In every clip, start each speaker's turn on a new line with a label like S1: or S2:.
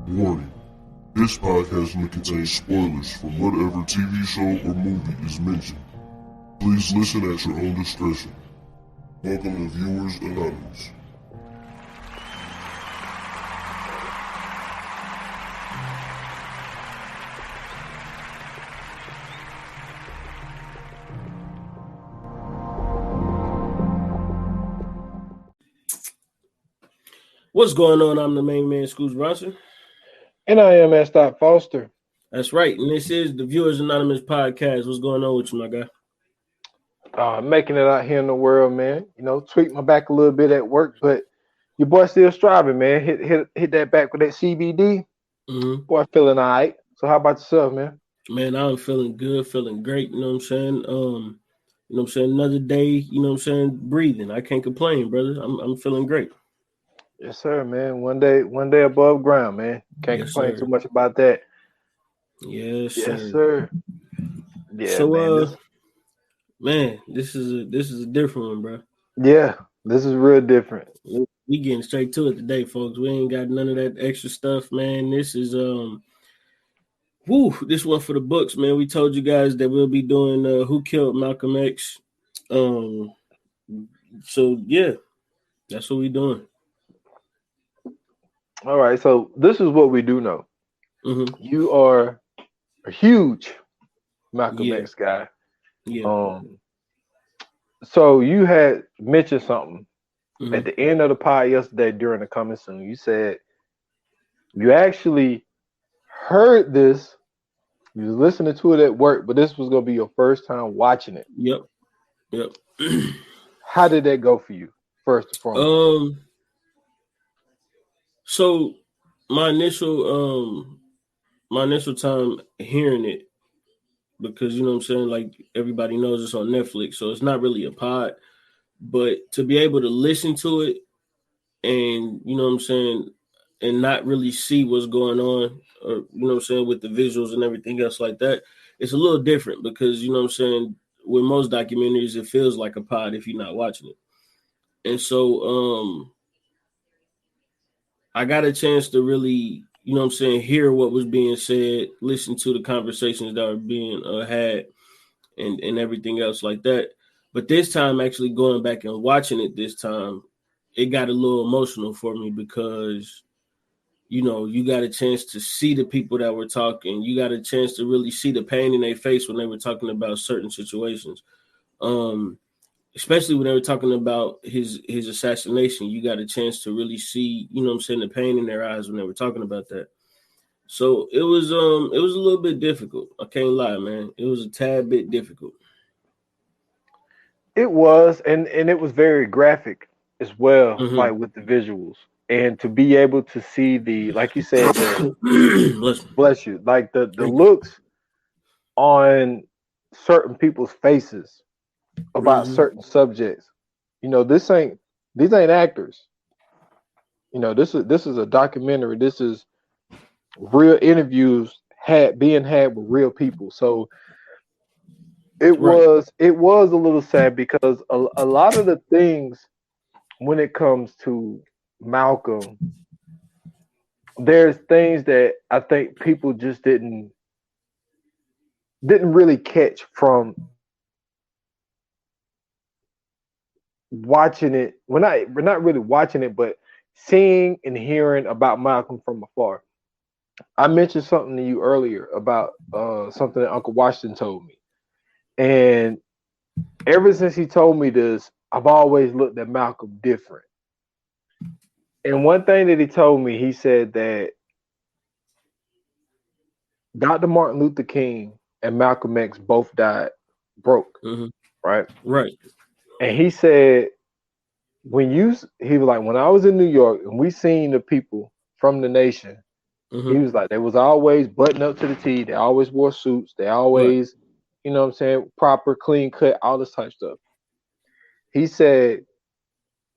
S1: Warning. This podcast may contain spoilers from whatever TV show or movie is mentioned. Please listen at your own discretion. Welcome to Viewers Anonymous.
S2: What's going on? I'm the main man, Scoots Bronson.
S3: And I am S. Foster.
S2: That's right. And this is the Viewers Anonymous podcast. What's going on with you, my guy?
S3: Making it out here in the world, man. You know, tweak my back a little bit at work, but your boy still striving, man. Hit that back with that CBD.
S2: Mm-hmm.
S3: Boy, feeling all right. So how about yourself, man?
S2: Man, I'm feeling good, feeling great. You know what I'm saying? You know what I'm saying? Another day, you know what I'm saying? Breathing. I can't complain, brother. I'm feeling great.
S3: Yes, sir, man. One day above ground, man. Can't complain too much about that.
S2: Yes, sir.
S3: Yes, sir. Yeah,
S2: so, man, this is a different one, bro.
S3: Yeah, this is real different.
S2: We getting straight to it today, folks. We ain't got none of that extra stuff, man. This is this one for the books, man. We told you guys that we'll be doing Who Killed Malcolm X. So yeah, that's what we doing.
S3: All right, so this is what we do know.
S2: Mm-hmm.
S3: You are a huge Malcolm X guy.
S2: Yeah.
S3: So you had mentioned something at the end of the pod yesterday during the coming soon. You said you actually heard this. You was listening to it at work, but this was gonna be your first time watching it.
S2: Yep.
S3: How did that go for you? First and foremost.
S2: So my initial time hearing it, because you know what I'm saying, like everybody knows it's on Netflix, so it's not really a pod, but to be able to listen to it and you know what I'm saying, and not really see what's going on, or you know what I'm saying, with the visuals and everything else like that, it's a little different because you know what I'm saying, with most documentaries it feels like a pod if you're not watching it. And so I got a chance to really, you know what I'm saying, hear what was being said, listen to the conversations that were being had and everything else like that. But this time, actually going back and watching it this time, it got a little emotional for me because, you know, you got a chance to see the people that were talking. You got a chance to really see the pain in their face when they were talking about certain situations. Especially when they were talking about his assassination, you got a chance to really see, you know what I'm saying, the pain in their eyes when they were talking about that. So it was a little bit difficult. I can't lie, man. It was a tad bit difficult.
S3: It was, and it was very graphic as well, like with the visuals. And to be able to see the, like you said, bless you, like the looks on certain people's faces about certain subjects. You know, these ain't actors. You know, this is a documentary. This is real interviews being had with real people. So it was a little sad because a lot of the things when it comes to Malcolm, there's things that I think people just didn't really catch from watching it. We're not really watching it, but seeing and hearing about Malcolm from afar. I mentioned something to you earlier about something that Uncle Washington told me. And ever since he told me this, I've always looked at Malcolm different. And one thing that he told me, he said that Dr. Martin Luther King and Malcolm X both died broke, right?
S2: Right.
S3: And he said, he was like, when I was in New York and we seen the people from the nation, he was like, they was always buttoned up to the T. They always wore suits. They always, you know what I'm saying, proper, clean cut, all this type of stuff. He said,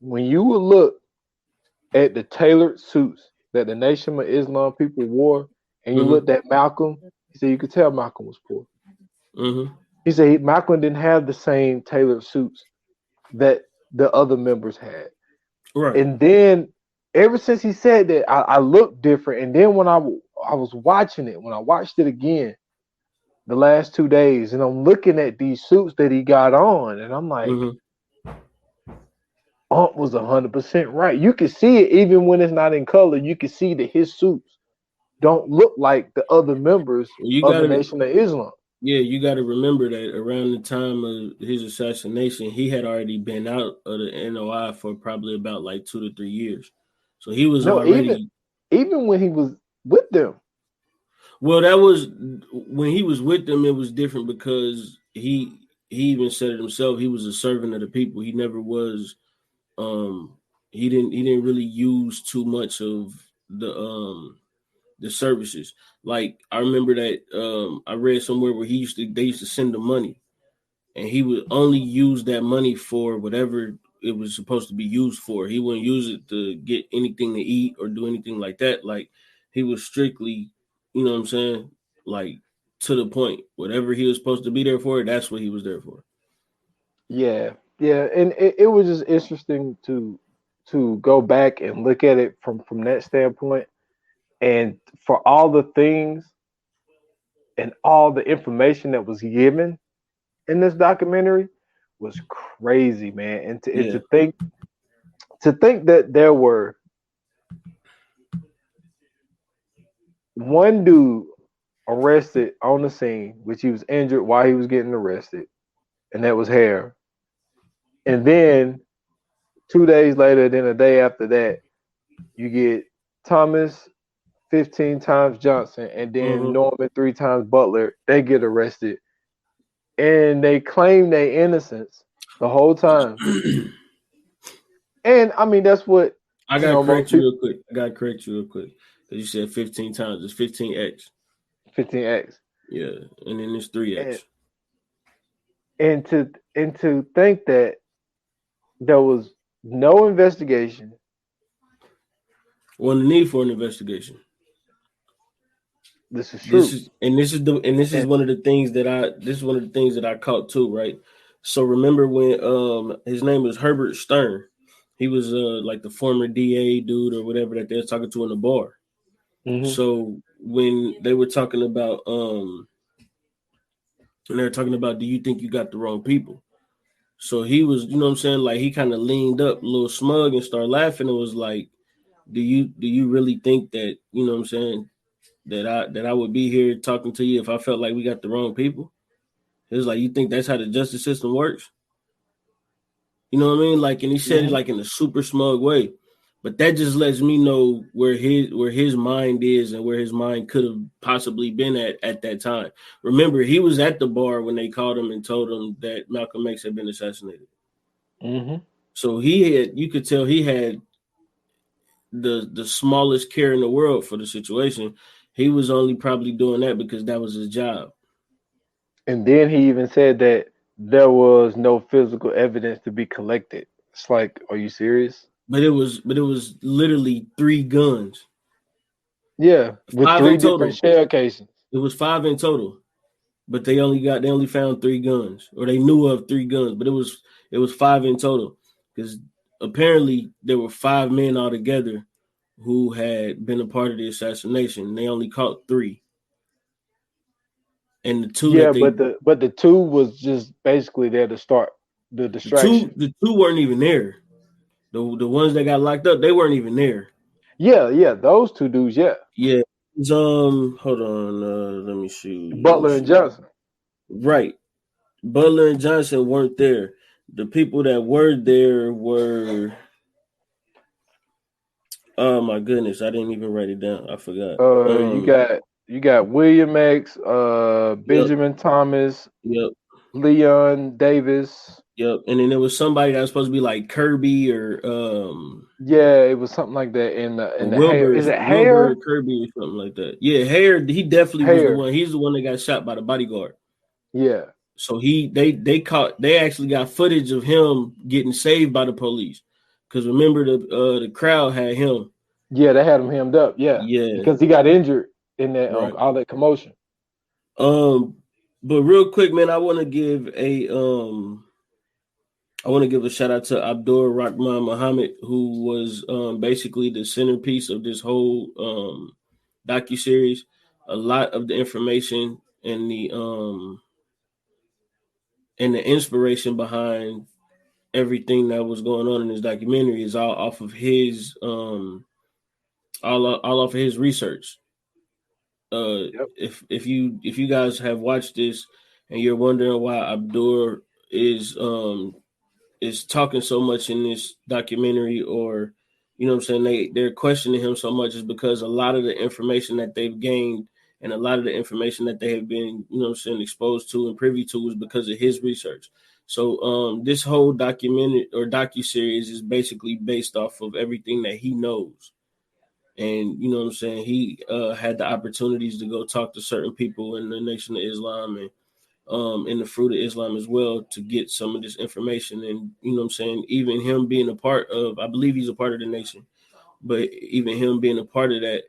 S3: when you would look at the tailored suits that the Nation of Islam people wore, and you looked at Malcolm, he said you could tell Malcolm was poor. He said Malcolm didn't have the same tailored suits that the other members had. Right. And then ever since he said that, I looked different. And then when I was watching it, when I watched it again the last 2 days, and I'm looking at these suits that he got on, and I'm like, Aunt was 100% right. You can see it even when it's not in color. You can see that his suits don't look like the other members of the Nation of Islam.
S2: Yeah, you got to remember that around the time of his assassination, he had already been out of the NOI for probably about like 2 to 3 years. So he was already
S3: even when he was with them.
S2: Well, that was when he was with them. It was different because he even said it himself. He was a servant of the people. He never was. He didn't really use too much of the services. Like I remember that I read somewhere where they used to send him money, and he would only use that money for whatever it was supposed to be used for. He wouldn't use it to get anything to eat or do anything like that. Like he was strictly, you know what I'm saying, like to the point. Whatever he was supposed to be there for, that's what he was there for.
S3: Yeah, and it was just interesting to go back and look at it from that standpoint, and for all the things and all the information that was given in this documentary was crazy, man. And to think that there were one dude arrested on the scene, which he was injured while he was getting arrested, and that was Hare. And then 2 days later, then a day after that, you get Thomas 15 times Johnson, and then Norman 3 times Butler. They get arrested, and they claim their innocence the whole time. And I mean, that's what
S2: I gotta correct you real quick. Because you said 15 times. It's 15x.
S3: 15x.
S2: Yeah, and then it's 3x.
S3: And to think that there was no investigation.
S2: Well, the need for an investigation.
S3: This is true.
S2: This is one of the things that I caught too, right? So remember when his name was Herbert Stern. He was like the former DA dude or whatever that they was talking to in the bar. So when they were talking about do you think you got the wrong people? So he was, you know what I'm saying, like he kind of leaned up a little smug and started laughing and was like, do you really think that, you know what I'm saying, that I would be here talking to you if I felt like we got the wrong people? It was like, you think that's how the justice system works? You know what I mean? Like, and he said it like in a super smug way, but that just lets me know where his mind is and where his mind could have possibly been at that time. Remember, he was at the bar when they called him and told him that Malcolm X had been assassinated. So you could tell he had the smallest care in the world for the situation. He was only probably doing that because that was his job.
S3: And then he even said that there was no physical evidence to be collected. It's like, are you serious?
S2: But it was literally 3 guns.
S3: Yeah, with 3 different shell casings.
S2: It was 5 in total, but they only found 3 guns, or they knew of 3 guns. But it was 5 in total because apparently there were 5 men altogether who had been a part of the assassination. They only caught 3. And the 2
S3: but the 2 was just basically there to start the distraction.
S2: The 2 weren't even there. The ones that got locked up, they weren't even there.
S3: Yeah, those 2 dudes, yeah.
S2: Yeah. Hold on, let me see.
S3: Butler and Johnson.
S2: Right. Butler and Johnson weren't there. The people that were there were, oh my goodness, I didn't even write it down. I forgot.
S3: You got William X, Benjamin Thomas, Leon Davis.
S2: Yep. And then there was somebody that was supposed to be like Kirby or
S3: it was something like that. In the
S2: Wilbur,
S3: is it Hare?
S2: Kirby or something like that. Yeah, Hare. He definitely was the one. He's the one that got shot by the bodyguard.
S3: Yeah.
S2: So they actually got footage of him getting saved by the police. Because remember the crowd had him.
S3: Yeah, they had him hemmed up. Yeah. Because he got injured in that all that commotion.
S2: But real quick, man, I want to give I want to give a shout out to Abdur Rahman-Muhammad, who was basically the centerpiece of this whole docuseries. A lot of the information and the inspiration behind everything that was going on in this documentary is all off of his all off of his research.
S3: Yep.
S2: If you guys have watched this and you're wondering why Abdur is talking so much in this documentary, or you know what I'm saying, they're questioning him so much, is because a lot of the information that they've gained and a lot of the information that they have been, you know what I'm saying, exposed to and privy to is because of his research. So this whole documentary or docuseries is basically based off of everything that he knows. And you know what I'm saying, he had the opportunities to go talk to certain people in the Nation of Islam and in the Fruit of Islam as well to get some of this information. And you know what I'm saying, even him being a part of, I believe he's a part of the Nation, but even him being a part of that,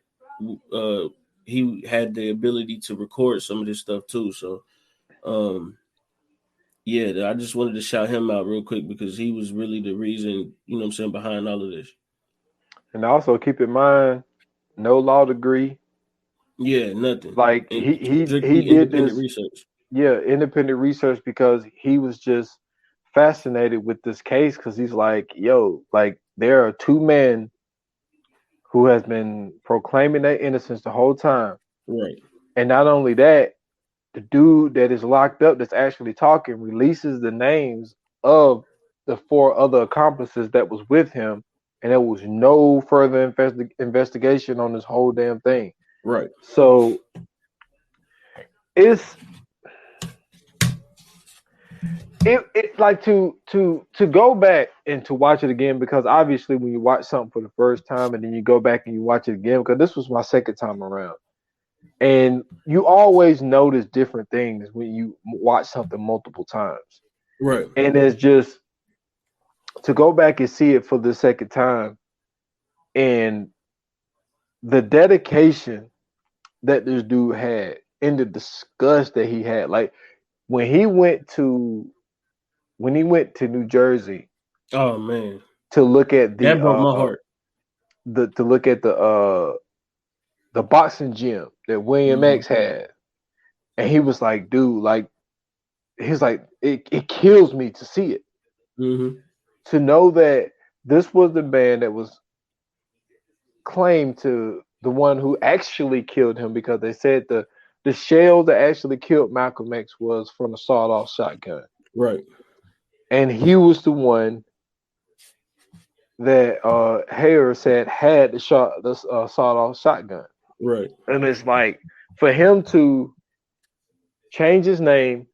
S2: he had the ability to record some of this stuff too. So yeah, I just wanted to shout him out real quick because he was really the reason, you know what I'm saying, behind all of this.
S3: And also keep in mind, no law degree.
S2: Yeah, nothing.
S3: Like
S2: And
S3: he
S2: strictly
S3: did
S2: independent
S3: this,
S2: research.
S3: yeah, independent research because he was just fascinated with this case because he's like, yo, like there are two men who has been proclaiming their innocence the whole time.
S2: Right.
S3: And not only that, the dude that is locked up that's actually talking releases the names of the four other accomplices that was with him, and there was no further investigation on this whole damn thing.
S2: Right.
S3: So it's it like to go back and to watch it again, because obviously when you watch something for the first time and then you go back and you watch it again, because this was my second time around, and you always notice different things when you watch something multiple times.
S2: Right.
S3: And it's just to go back and see it for the second time and the dedication that this dude had and the disgust that he had. Like when he went to New Jersey,
S2: oh man,
S3: to look at
S2: that broke my heart.
S3: To look at the boxing gym that William X had, and he was like, dude, like he's like, it kills me to see it. To know that this was the man that was claimed to the one who actually killed him, because they said the shell that actually killed Malcolm X was from a sawed-off shotgun.
S2: Right.
S3: And he was the one that Hayer said had the sawed-off shotgun.
S2: Right.
S3: And it's like, for him to change his name,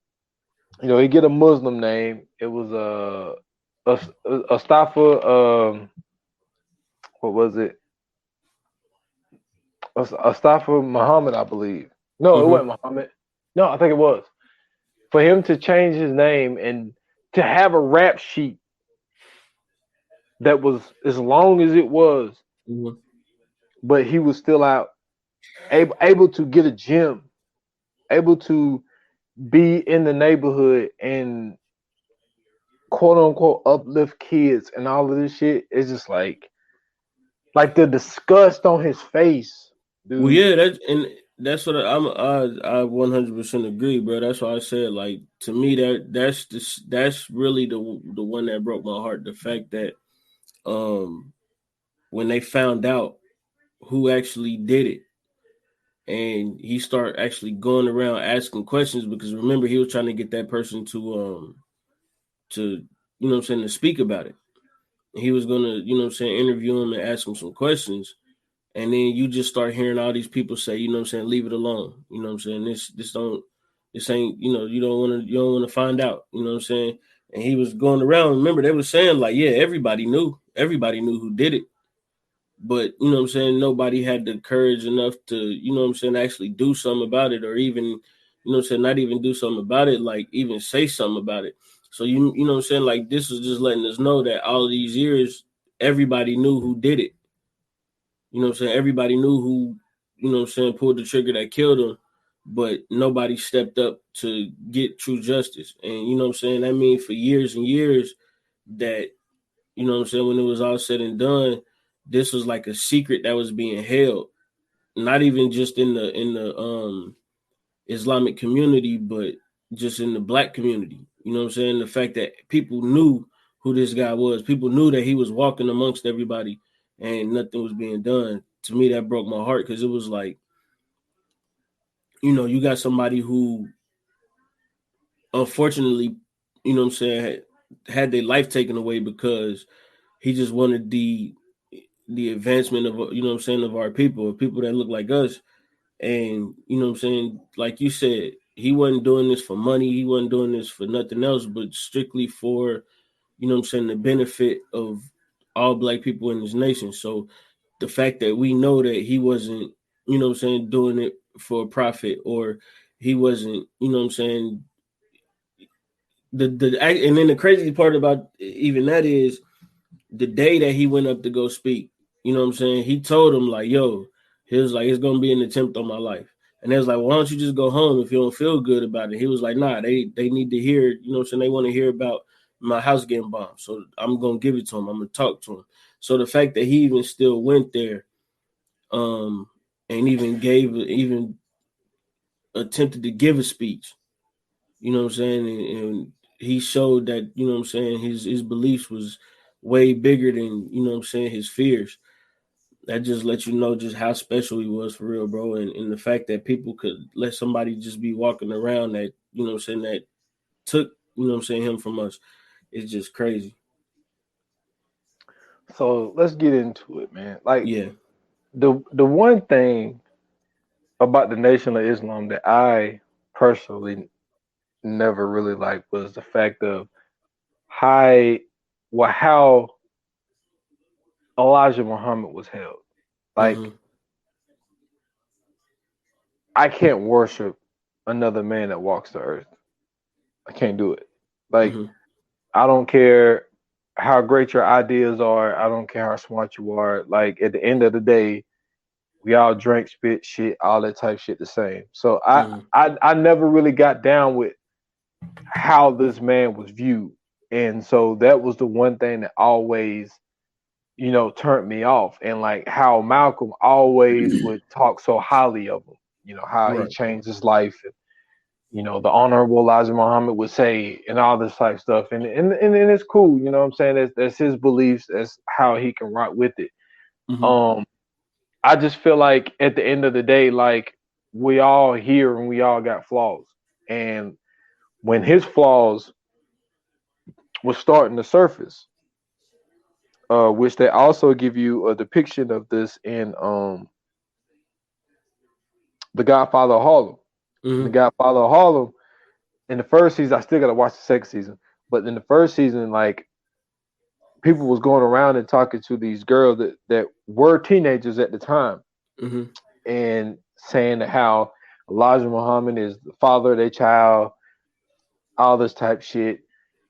S3: you know, he get a Muslim name. It was Astafa, what was it? Astafa Muhammad, I believe. No, it wasn't Muhammad. No, I think it was. For him to change his name and to have a rap sheet that was as long as it was, but he was still out, able to get a gym, able to be in the neighborhood and quote unquote uplift kids and all of this shit. It's just like the disgust on his face, dude.
S2: Well, yeah, that's what I 100% agree, bro. That's why I said, like, to me that's really the one that broke my heart. The fact that when they found out who actually did it, and he started actually going around asking questions, because remember, he was trying to get that person to you know what I'm saying, to speak about it. And he was gonna, you know what I'm saying, interview him and ask him some questions. And then you just start hearing all these people say, you know what I'm saying, leave it alone. You know what I'm saying? This ain't, you know, you don't want to find out, you know what I'm saying? And he was going around. Remember, they were saying, like, yeah, everybody knew who did it. But, you know what I'm saying, nobody had the courage enough to, you know what I'm saying, actually do something about it, or even, you know what I'm saying, not even do something about it, like even say something about it. So, you know what I'm saying, like, this was just letting us know that all of these years, everybody knew who did it. You know what I'm saying? Everybody knew who, you know what I'm saying, pulled the trigger that killed him, but nobody stepped up to get true justice. And, you know what I'm saying, that means for years and years, that, you know what I'm saying, when it was all said and done, this was like a secret that was being held, not even just in the Islamic community, but just in the Black community. You know what I'm saying? The fact that people knew who this guy was, people knew that he was walking amongst everybody and nothing was being done. To me, that broke my heart, because it was like, you know, you got somebody who unfortunately, you know what I'm saying, had their life taken away because he just wanted the advancement of, you know what I'm saying, of our people that look like us. And, you know what I'm saying, like you said, he wasn't doing this for money. He wasn't doing this for nothing else, but strictly for, you know what I'm saying, the benefit of all Black people in this nation. So the fact that we know that he wasn't, you know what I'm saying, doing it for a profit, or he wasn't, you know what I'm saying, and then the crazy part about even that is the day that he went up to go speak, you know what I'm saying, he told him like, yo, he was like, it's gonna be an attempt on my life. And they was like, why don't you just go home if you don't feel good about it? He was like, nah, they need to hear, you know what I'm saying, they want to hear about my house getting bombed. So I'm gonna give it to him. I'm gonna talk to him. So the fact that he even still went there, and even attempted to give a speech, you know what I'm saying, and he showed that, you know what I'm saying, his beliefs was way bigger than, you know what I'm saying, his fears. That just lets you know just how special he was for real, bro. And the fact that people could let somebody just be walking around that, you know what I'm saying, that took, you know what I'm saying, him from us, is just crazy.
S3: So let's get into it, man. Like
S2: Yeah.
S3: the one thing about the Nation of Islam that I personally never really liked was the fact of how Elijah Muhammad was held. Like,
S2: Mm-hmm.
S3: I can't worship another man that walks the earth. I can't do it. Like,
S2: Mm-hmm.
S3: I don't care how great your ideas are. I don't care how smart you are. Like, at the end of the day, we all drink, spit, shit, all that type shit the same. So
S2: Mm-hmm.
S3: I never really got down with how this man was viewed. And so that was the one thing that always, turned me off. And like how Malcolm always would talk so highly of him, how he
S2: Right.
S3: changed his life. And, the honorable Elijah Muhammad would say, and all this type stuff. And it's cool, you know what I'm saying? That's his beliefs. That's how he can rock with it.
S2: Mm-hmm.
S3: Um, I just feel like at the end of the day, like we all here and we all got flaws. And when his flaws was starting to surface, which they also give you a depiction of this in The Godfather of Harlem. In The
S2: Mm-hmm.
S3: Godfather of Harlem, in the first season, I still gotta watch the second season, but in the first season, like people was going around and talking to these girls that were teenagers at the time
S2: Mm-hmm.
S3: and saying that how Elijah Muhammad is the father of their child, all this type shit.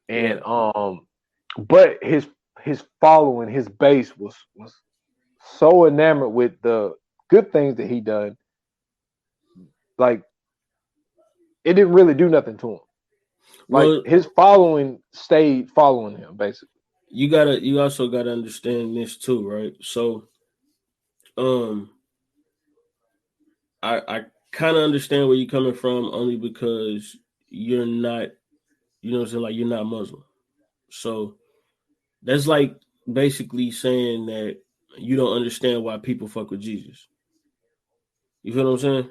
S3: And
S2: Right.
S3: but his following, his base was so enamored with the good things that he done, like it didn't really do nothing to him. Like
S2: Well,
S3: his following stayed following him, basically.
S2: you also gotta understand this too, right? So um I kind of understand where you're coming from, only because you're not, you know what I'm saying, like you're not Muslim. So that's like basically saying that you don't understand why people fuck with Jesus. You feel what I'm saying?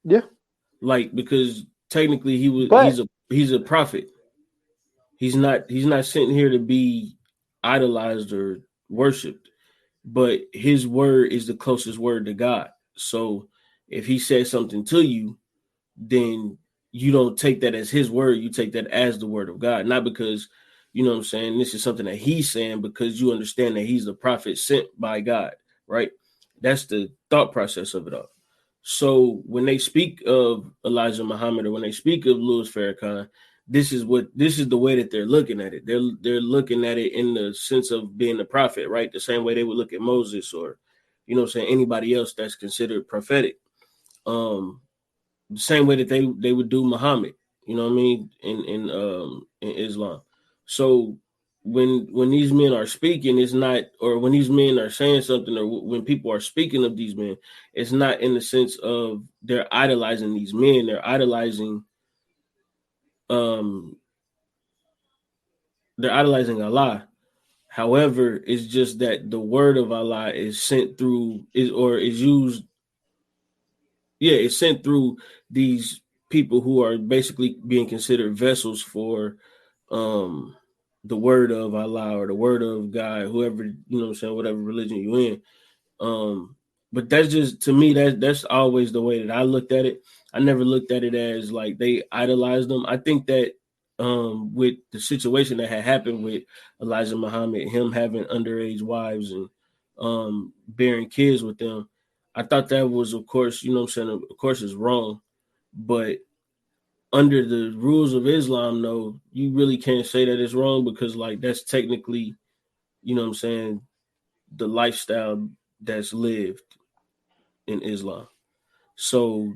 S3: Yeah,
S2: Like, because technically
S3: but
S2: he's a prophet. He's not sitting here to be idolized or worshipped, but his word is the closest word to God. So if he says something to you, then you don't take that as his word. You take that as the word of God, not because, you know what I'm saying, this is something that he's saying, because you understand that he's the prophet sent by God, right? That's the thought process of it all. So when they speak of Elijah Muhammad, or when they speak of Louis Farrakhan, this is the way that they're looking at it. They're looking at it in the sense of being the prophet, right? The same way they would look at Moses, or, you know what I'm saying, anybody else that's considered prophetic. The same way that they would do Muhammad, you know what I mean, in Islam. So when these men are speaking, it's not, or when these men are saying something, or when people are speaking of these men, it's not in the sense of they're idolizing these men. They're idolizing um they're idolizing Allah. However, it's just that the word of Allah is sent through is used. Yeah, it's sent through these people who are basically being considered vessels for um the word of Allah or the word of God, whoever, what I'm saying, whatever religion you in. But that's just, to me, that's always the way that I looked at it. I never looked at it as like they idolized them. I think that with the situation that had happened with Elijah Muhammad, him having underage wives and bearing kids with them, I thought that was, of course, of course it's wrong. But under the rules of Islam, though, you really can't say that it's wrong, because like that's technically, the lifestyle that's lived in Islam. So,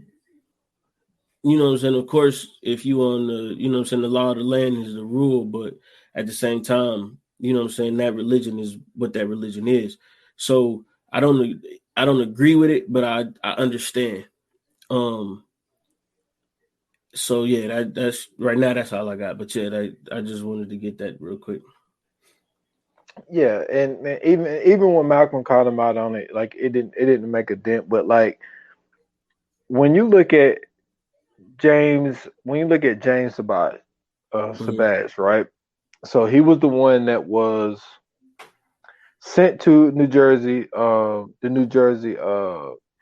S2: of course, if you on the, the law of the land is the rule, but at the same time, that religion is what that religion is. So I don't agree with it, but I understand. So yeah, that's right now. That's all I got. But yeah, I just wanted to get that real quick.
S3: Yeah, and even when Malcolm called him out on it, like it didn't make a dent. But like when you look at James Sabaz, right? So he was the one that was sent to New Jersey, the New Jersey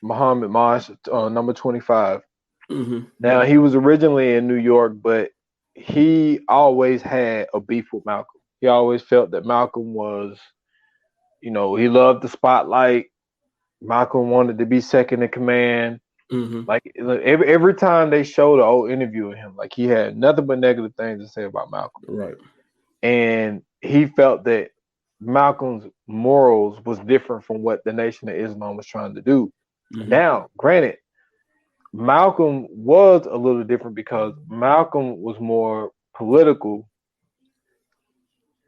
S3: Muhammad Mosh, number 25.
S2: Mm-hmm.
S3: Now he was originally in New York, but he always had a beef with Malcolm. He always felt that Malcolm was, he loved the spotlight. Malcolm wanted to be second in command.
S2: Mm-hmm.
S3: Like every time they showed an old interview of him, like he had nothing but negative things to say about Malcolm.
S2: Right.
S3: And he felt that Malcolm's morals was different from what the Nation of Islam was trying to do. Mm-hmm. Now, granted, Malcolm was a little different because Malcolm was more political.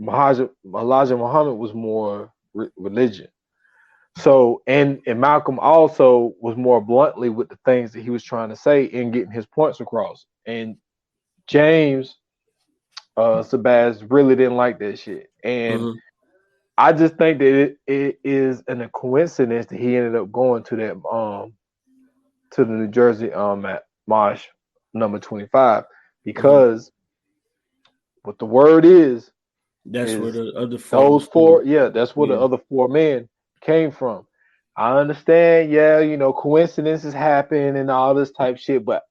S3: Elijah Muhammad was more religion. So, and Malcolm also was more bluntly with the things that he was trying to say and getting his points across. And James Sabaz really didn't like that shit. And I just think that it is a coincidence that he ended up going to that to the New Jersey Mosh number 25, because what the word is
S2: where the other
S3: those four, that's where the other four men came from. I understand, coincidences happen and all this type shit, but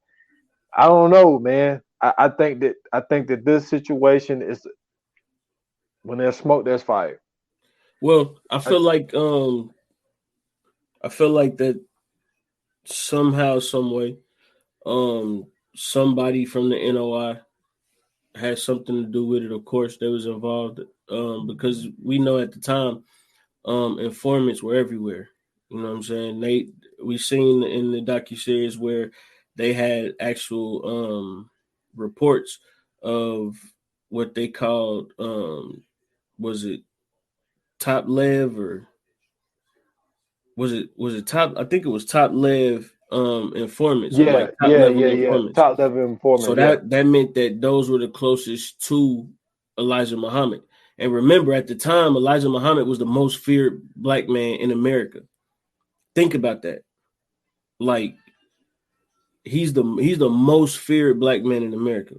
S3: I don't know, man. I think that this situation is, when there's smoke, there's fire.
S2: Well, I feel like that somehow, some way, somebody from the NOI had something to do with it. Of course, they was involved, because we know at the time, informants were everywhere. You know what I'm saying? We seen in the docuseries where they had actual reports of what they called, was it top lev, or was it top? I think it was top lev informants.
S3: Yeah,
S2: top level informants.
S3: Top level informants.
S2: So that meant that those were the closest to Elijah Muhammad. And remember, at the time, Elijah Muhammad was the most feared black man in America. Think about that. Like, he's the most feared black man in America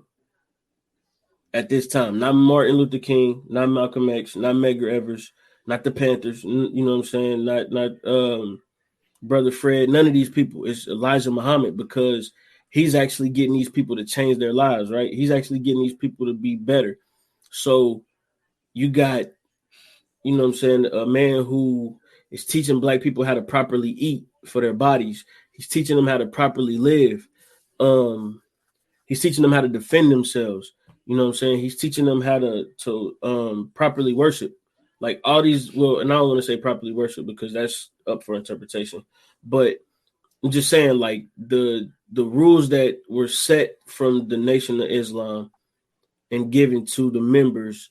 S2: at this time. Not Martin Luther King, not Malcolm X, not Medgar Evers, not the Panthers. You know what I'm saying? Not Brother Fred. None of these people. It's Elijah Muhammad, because he's actually getting these people to change their lives, right? He's actually getting these people to be better. So you got, a man who is teaching black people how to properly eat for their bodies. He's teaching them how to properly live. He's teaching them how to defend themselves. You know what I'm saying? He's teaching them how to properly worship. Like all these, and I don't want to say properly worship because that's up for interpretation. But I'm just saying, like, the rules that were set from the Nation of Islam and given to the members,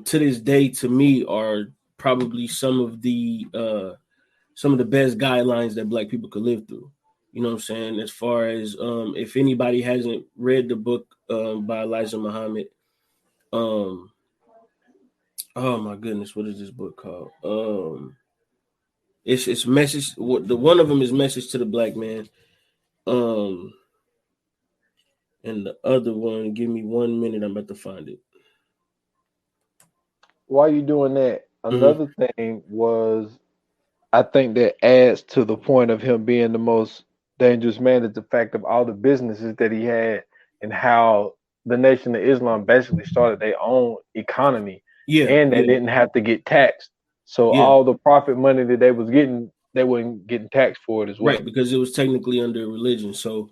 S2: to this day, to me, are probably some of the best guidelines that Black people could live through. You know what I'm saying? As far as if anybody hasn't read the book by Elijah Muhammad, oh my goodness, what is this book called? It's message. The one of them is Message to the Black Man, and the other one, give me 1 minute, I'm about to find it.
S3: While you doing that, another thing was, I think that adds to the point of him being the most dangerous man is the fact of all the businesses that he had and how the Nation of Islam basically started their own economy. And they didn't have to get taxed. So all the profit money that they was getting, they weren't getting taxed for it as well.
S2: Right, because it was technically under religion. So,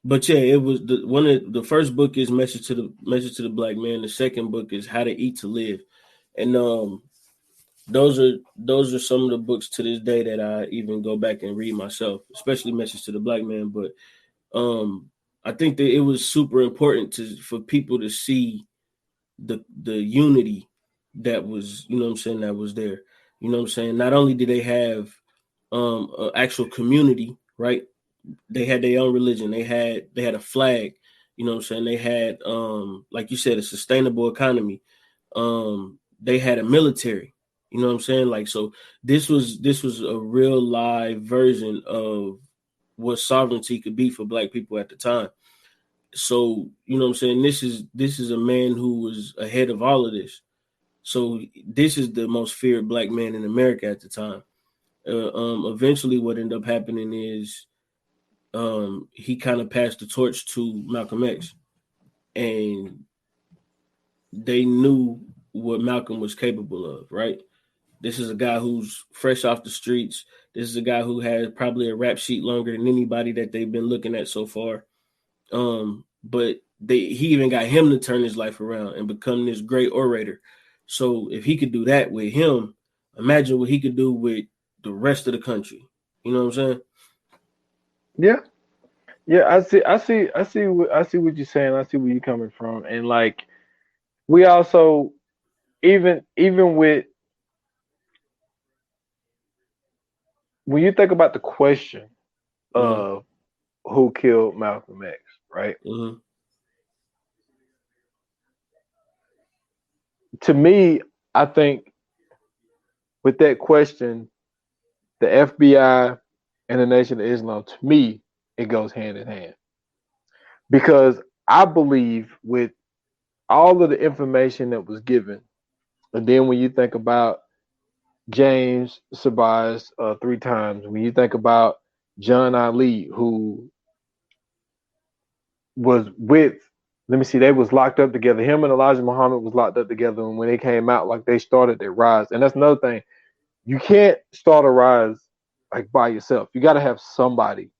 S2: but yeah, it was the first book is Message to the Black Man. The second book is How to Eat to Live, and those are some of the books to this day that I even go back and read myself, especially Message to the Black Man. But I think that it was super important for people to see the unity that was, you know what I'm saying, that was there. You know what I'm saying? Not only did they have an actual community, right? They had their own religion. They had a flag. You know what I'm saying? They had, like you said, a sustainable economy. They had a military. You know what I'm saying? Like, so this was a real live version of what sovereignty could be for Black people at the time. So, you know what I'm saying? This is a man who was ahead of all of this. So this is the most feared Black man in America at the time. Eventually what ended up happening is he kind of passed the torch to Malcolm X, and they knew what Malcolm was capable of, right? This is a guy who's fresh off the streets. This is a guy who has probably a rap sheet longer than anybody that they've been looking at so far. But he even got him to turn his life around and become this great orator. So if he could do that with him, imagine what he could do with the rest of the country. You know what I'm saying?
S3: Yeah, I see what you're saying. I see where you're coming from, and like we also even with when you think about the question of who killed Malcolm X, right?
S2: Mm-hmm.
S3: To me, I think with that question, the FBI and the Nation of Islam, to me, it goes hand in hand. Because I believe with all of the information that was given, and then when you think about James Sabaz 3 times, when you think about John Ali, who was with, let me see, they was locked up together. Him and Elijah Muhammad was locked up together, and when they came out, like they started their rise. And that's another thing. You can't start a rise like by yourself. You got to have somebody.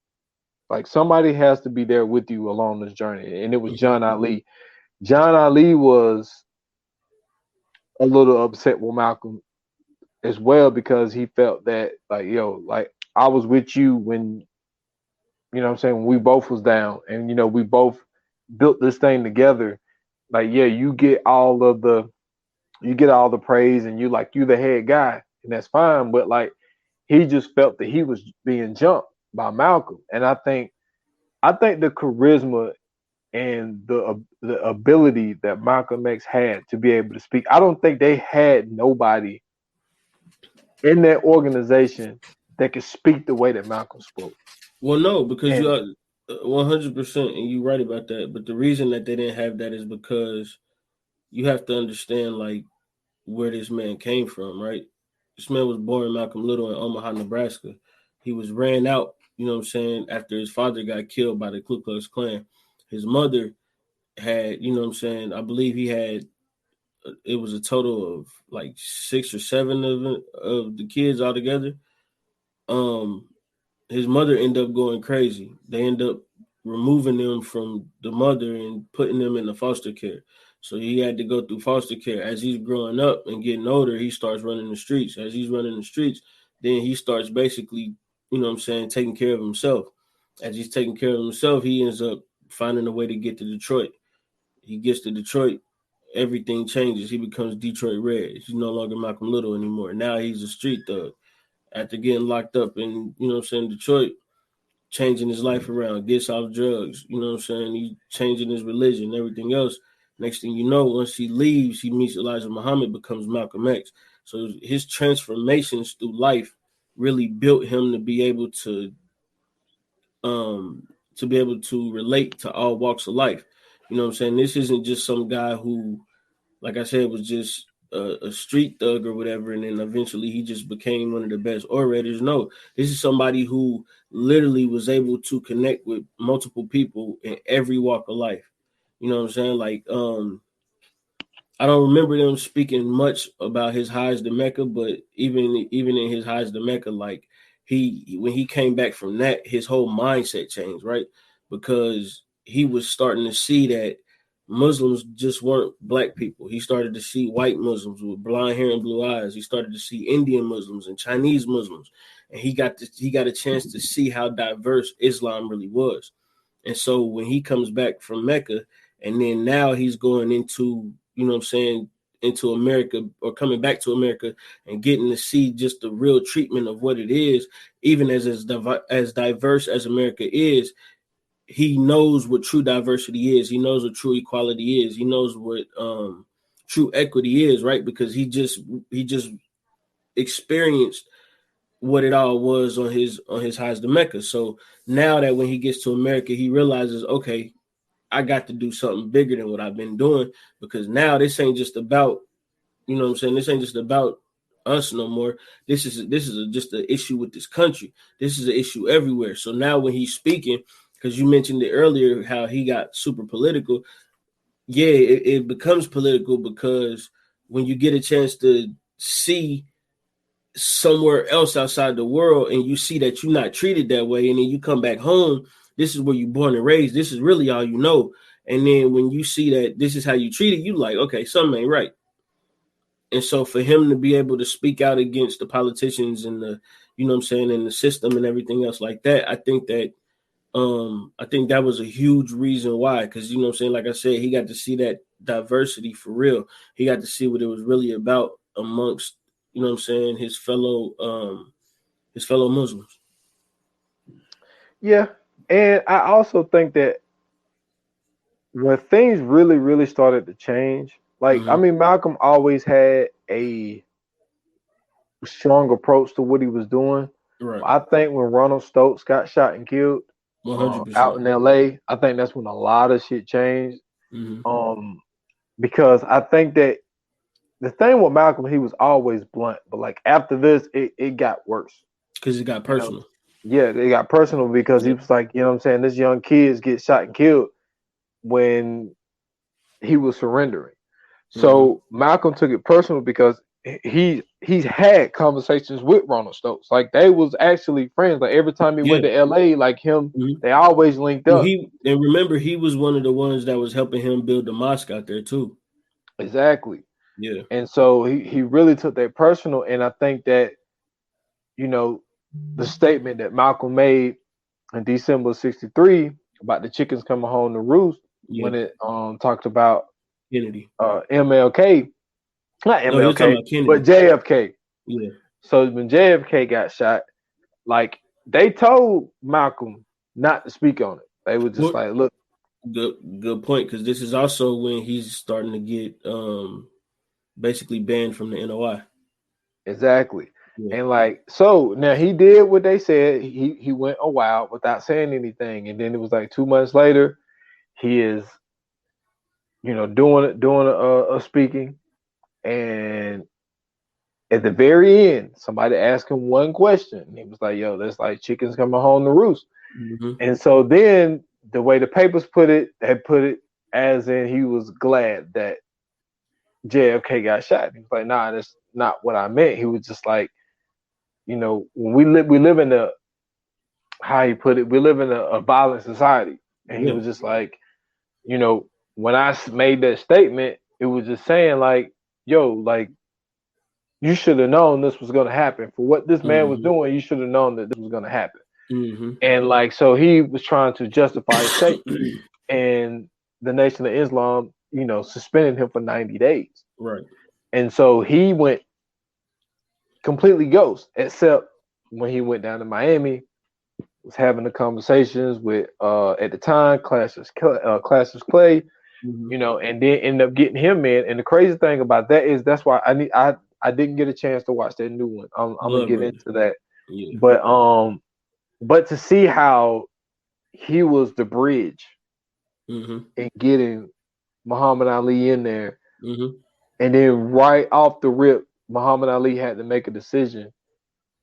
S3: Like somebody has to be there with you along this journey. And it was John Ali. John Ali was a little upset with Malcolm as well because he felt that like, like I was with you when, you know what I'm saying, when we both was down and, we both built this thing together. Like, yeah, you get all the praise and you the head guy and that's fine. But like, he just felt that he was being jumped by Malcolm. And I think the charisma and the ability that Malcolm X had to be able to speak, I don't think they had nobody in that organization that could speak the way that Malcolm spoke.
S2: Well, no, because you are 100%, and you're right about that. But the reason that they didn't have that is because you have to understand, like, where this man came from, right? This man was born Malcolm Little in Omaha, Nebraska. He was ran out, you know what I'm saying, after his father got killed by the Ku Klux Klan. His mother had, you know what I'm saying, I believe it was a total of like 6 or 7 of the kids altogether. His mother ended up going crazy. They end up removing them from the mother and putting them in the foster care. So he had to go through foster care. As he's growing up and getting older, he starts running the streets. As he's running the streets, then he starts basically, you know what I'm saying, taking care of himself. As he's taking care of himself, he ends up finding a way to get to Detroit. He gets to Detroit, everything changes. He becomes Detroit Red. He's no longer Malcolm Little anymore. Now he's a street thug. After getting locked up in, Detroit, changing his life around, gets off drugs, he's changing his religion, everything else. Next thing you know, once he leaves, he meets Elijah Muhammad, becomes Malcolm X. So his transformations through life really built him to be able to relate to all walks of life. You know what I'm saying? This isn't just some guy who, like I said, was just a street thug or whatever, and then eventually he just became one of the best orators. No, this is somebody who literally was able to connect with multiple people in every walk of life. You know what I'm saying? Like, I don't remember them speaking much about his highs to Mecca, but even in his highs to Mecca, like when he came back from that, his whole mindset changed, right? Because he was starting to see that Muslims just weren't black people. He started to see white Muslims with blonde hair and blue eyes. He started to see Indian Muslims and Chinese Muslims, and he got a chance to see how diverse Islam really was. And so when he comes back from Mecca, and then now he's going into, into America, or coming back to America and getting to see just the real treatment of what it is, even as diverse as America is, he knows what true diversity is. He knows what true equality is. He knows what true equity is, right? Because he just experienced what it all was on his highs to Mecca. So now that when he gets to America, he realizes, okay, I got to do something bigger than what I've been doing, because now this ain't just about, this ain't just about us no more. This is just an issue with this country. This is an issue everywhere. So now when he's speaking, because you mentioned it earlier, how he got super political. Yeah, it becomes political because when you get a chance to see somewhere else outside the world and you see that you're not treated that way, and then you come back home, this is where you're born and raised, this is really all you know. And then when you see that this is how you treat it, you like, okay, something ain't right. And so for him to be able to speak out against the politicians and the, and the system and everything else like that, I think that was a huge reason why, because, like I said, he got to see that diversity for real. He got to see what it was really about amongst, his fellow Muslims.
S3: Yeah. And I also think that when things really, really started to change, like, I mean, Malcolm always had a strong approach to what he was doing. Right. I think when Ronald Stokes got shot and killed 100%. Out in LA, I think that's when a lot of shit changed. Because I think that the thing with Malcolm, he was always blunt, but like after this, it got worse.
S2: Because it got personal.
S3: Yeah, it got personal because he was like, this young kids get shot and killed when he was surrendering. So Malcolm took it personal because he's had conversations with Ronald Stokes. Like they was actually friends. Like every time he went to LA, like him, they always linked up.
S2: And remember, he was one of the ones that was helping him build the mosque out there too.
S3: Exactly.
S2: Yeah.
S3: And so he really took that personal. And I think that, the statement that Malcolm made in December of '63 about the chickens coming home to roost, when it talked about
S2: Kennedy,
S3: MLK, not MLK, but JFK.
S2: Yeah.
S3: So when JFK got shot, like they told Malcolm not to speak on it. They were just like, look.
S2: Good point, because this is also when he's starting to get basically banned from the NOI.
S3: Exactly. Yeah. And like, so now he did what they said. He went a while without saying anything, and then it was like 2 months later, he is, doing a speaking, and at the very end, somebody asked him one question, and he was like, "Yo, that's like chickens coming home to roost." And so then the way the papers put it, they put it as in he was glad that JFK got shot. He was like, "Nah, that's not what I meant." He was just like, when we live in a, how he put it, we live in a violent society. And he was just like, when I made that statement, it was just saying like, yo, like, you should have known this was going to happen. For what this man was doing, you should have known that this was going to happen. And like, so he was trying to justify his statement. And the Nation of Islam, suspending him for 90 days.
S2: Right.
S3: And so he went completely ghost, except when he went down to Miami, was having the conversations with at the time Cassius Clay, and then ended up getting him in. And the crazy thing about that is that's why I didn't get a chance to watch that new one. I'm gonna get into that.
S2: Yeah.
S3: But to see how he was the bridge in getting Muhammad Ali in there, and then right off the rip, Muhammad Ali had to make a decision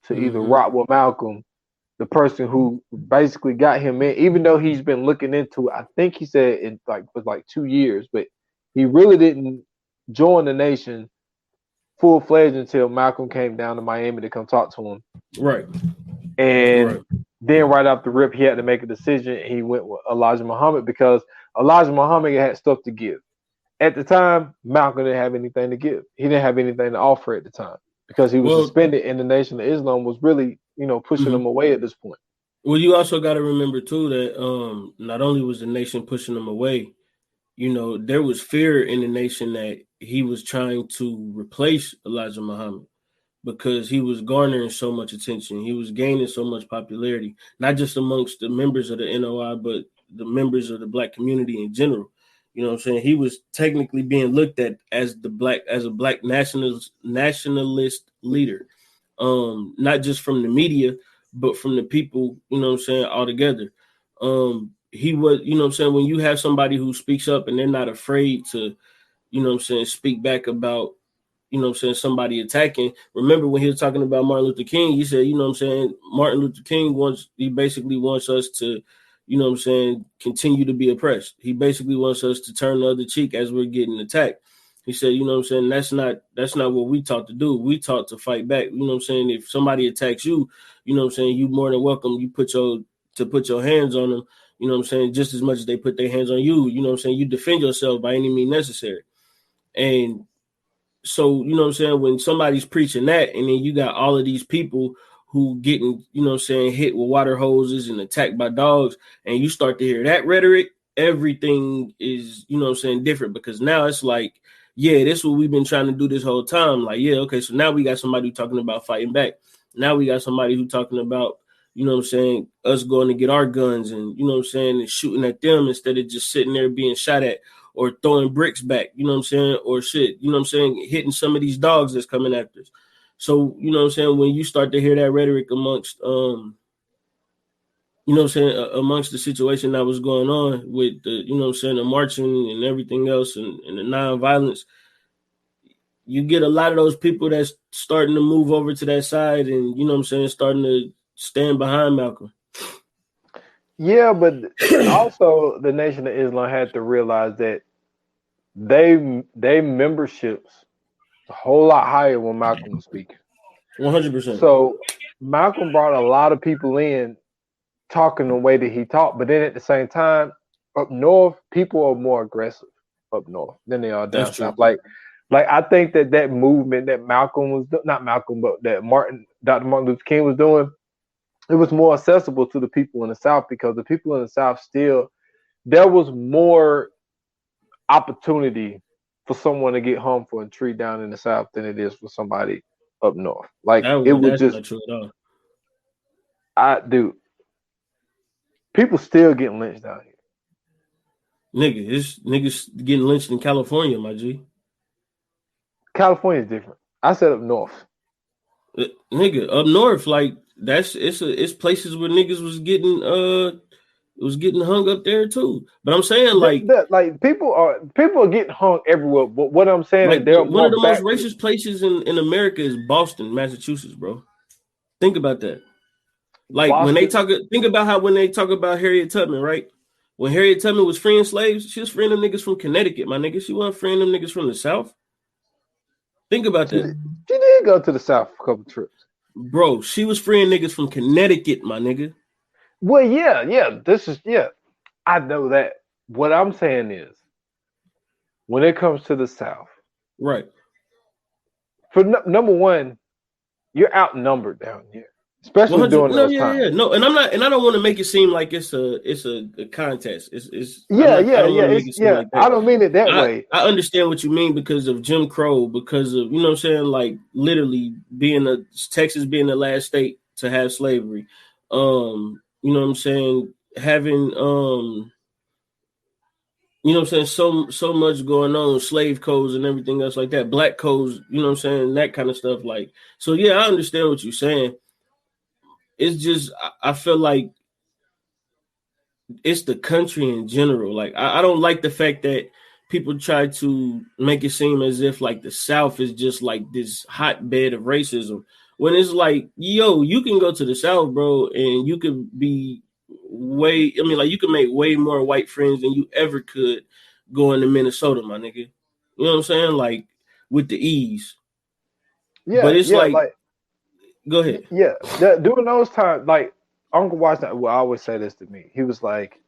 S3: to either rock with Malcolm, the person who basically got him in, even though he's been looking into it. I think he said it was 2 years, but he really didn't join the nation full-fledged until Malcolm came down to Miami to come talk to him.
S2: Right.
S3: And then right off the rip, he had to make a decision. And he went with Elijah Muhammad because Elijah Muhammad had stuff to give. At the time, Malcolm didn't have anything to give. He didn't have anything to offer at the time because he was suspended, and the Nation of Islam was really, pushing him away at this point.
S2: Well, you also got to remember too that not only was the nation pushing him away, there was fear in the nation that he was trying to replace Elijah Muhammad because he was garnering so much attention. He was gaining so much popularity, not just amongst the members of the NOI, but the members of the Black community in general. You know what I'm saying? He was technically being looked at as a black nationalist leader, not just from the media, but from the people, altogether. He was, when you have somebody who speaks up and they're not afraid to, speak back about, somebody attacking. Remember when he was talking about Martin Luther King, he said, Martin Luther King basically wants us to, continue to be oppressed. He basically wants us to turn the other cheek as we're getting attacked. He said, that's not what we taught to do. We taught to fight back. If somebody attacks you, you more than welcome. You put your hands on them, just as much as they put their hands on you. You defend yourself by any means necessary. And so, when somebody's preaching that, and then you got all of these people who getting, hit with water hoses and attacked by dogs, and you start to hear that rhetoric, everything is, different, because now it's like, yeah, this is what we've been trying to do this whole time. Like, yeah, okay, so now we got somebody who talking about fighting back. Now we got somebody who talking about, us going to get our guns and, and shooting at them instead of just sitting there being shot at or throwing bricks back, or shit, hitting some of these dogs that's coming after us. So, when you start to hear that rhetoric amongst, amongst the situation that was going on with the, the marching and everything else and the non-violence, you get a lot of those people that's starting to move over to that side and, starting to stand behind Malcolm.
S3: Yeah, but also the Nation of Islam had to realize that they memberships a whole lot higher when Malcolm was speaking.
S2: 100%.
S3: So Malcolm brought a lot of people in talking the way that he talked, but then at the same time, up north, people are more aggressive up north than they are down south. Like I think that movement that Malcolm was not Malcolm, but that Dr. Martin Luther King was doing, it was more accessible to the people in the South because the people in the South there was more opportunity for someone to get hung for a tree down in the South than it is for somebody up north. Like it was just
S2: not true at
S3: all. People still getting lynched out here.
S2: Niggas getting lynched in California, my G.
S3: California is different. I said up north.
S2: Nigga, up north, like it's places where niggas was getting hung up there too. But I'm saying like
S3: people are getting hung everywhere. But what I'm saying is
S2: one of the most racist places in America is Boston, Massachusetts, bro. Think about that. Like Boston, when they talk about Harriet Tubman, right? When Harriet Tubman was freeing slaves, she was freeing them niggas from Connecticut, my nigga. She wasn't freeing them niggas from the South. Think about that.
S3: She did go to the South a couple trips.
S2: Bro, she was freeing niggas from Connecticut, my nigga.
S3: Well, yeah. I know that. What I'm saying is, when it comes to the South,
S2: right?
S3: For number one, you're outnumbered down here. especially during those times.
S2: Yeah. No, and I'm not, and I don't want to make it seem like it's a contest. It's
S3: Yeah.
S2: I don't want to make it seem like that.
S3: I don't mean it that way.
S2: I understand what you mean because of Jim Crow, because of, you know what I'm saying, like literally Texas being the last state to have slavery. You know what I'm saying, having you know what I'm saying, so much going on, slave codes and everything else like that, black codes, you know what I'm saying, that kind of stuff. Like, so yeah, I understand what you're saying. It's just I feel like it's the country in general. Like, I don't like the fact that people try to make it seem as if like the South is just like this hotbed of racism, when it's like, yo, you can go to the South, bro, and you could be you can make way more white friends than you ever could going to Minnesota, my nigga. You know what I'm saying? Like, with the ease.
S3: Yeah,
S2: but it's like go ahead.
S3: Yeah, during those times, like Uncle Washington will always say this to me. He was like,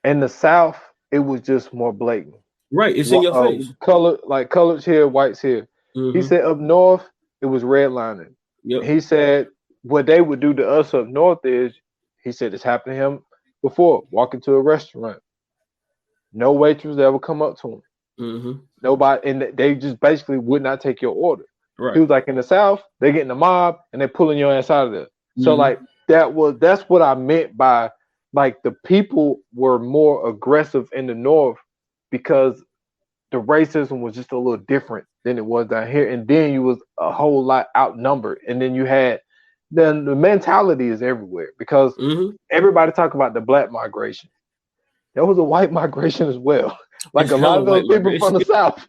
S3: in the South, it was just more blatant.
S2: Right, it's in your face.
S3: Colors here, whites here. Mm-hmm. He said up north, it was redlining. Yep. He said what they would do to us up north is, he said it's happened to him before. Walk into a restaurant, no waitress ever come up to him. Mm-hmm. Nobody, and they just basically would not take your order. Right. He was like, in the South, they getting the mob and they pulling your ass out of there. Mm-hmm. So like that's what I meant by, like, the people were more aggressive in the North because the racism was just a little different than it was down here. And then you was a whole lot outnumbered. And then the mentality is everywhere because everybody talk about the black migration. There was a white migration as well. Like, a lot of those people from the South.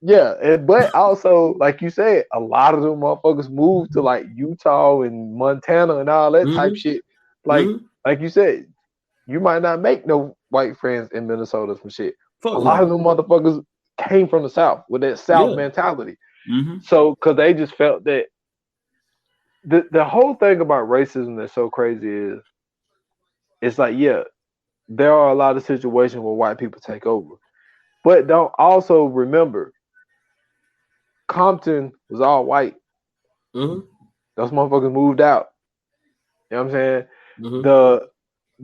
S3: Yeah, but also, like you said, a lot of them motherfuckers moved to like Utah and Montana and all that type shit. Like you said, you might not make no white friends in Minnesota from shit. A lot of them motherfuckers came from the South with that South mentality. Mm-hmm. So, because they just felt that the whole thing about racism that's so crazy is, it's like, yeah, there are a lot of situations where white people take over. But don't also remember, Compton was all white. Mm-hmm. Those motherfuckers moved out. You know what I'm saying? Mm-hmm.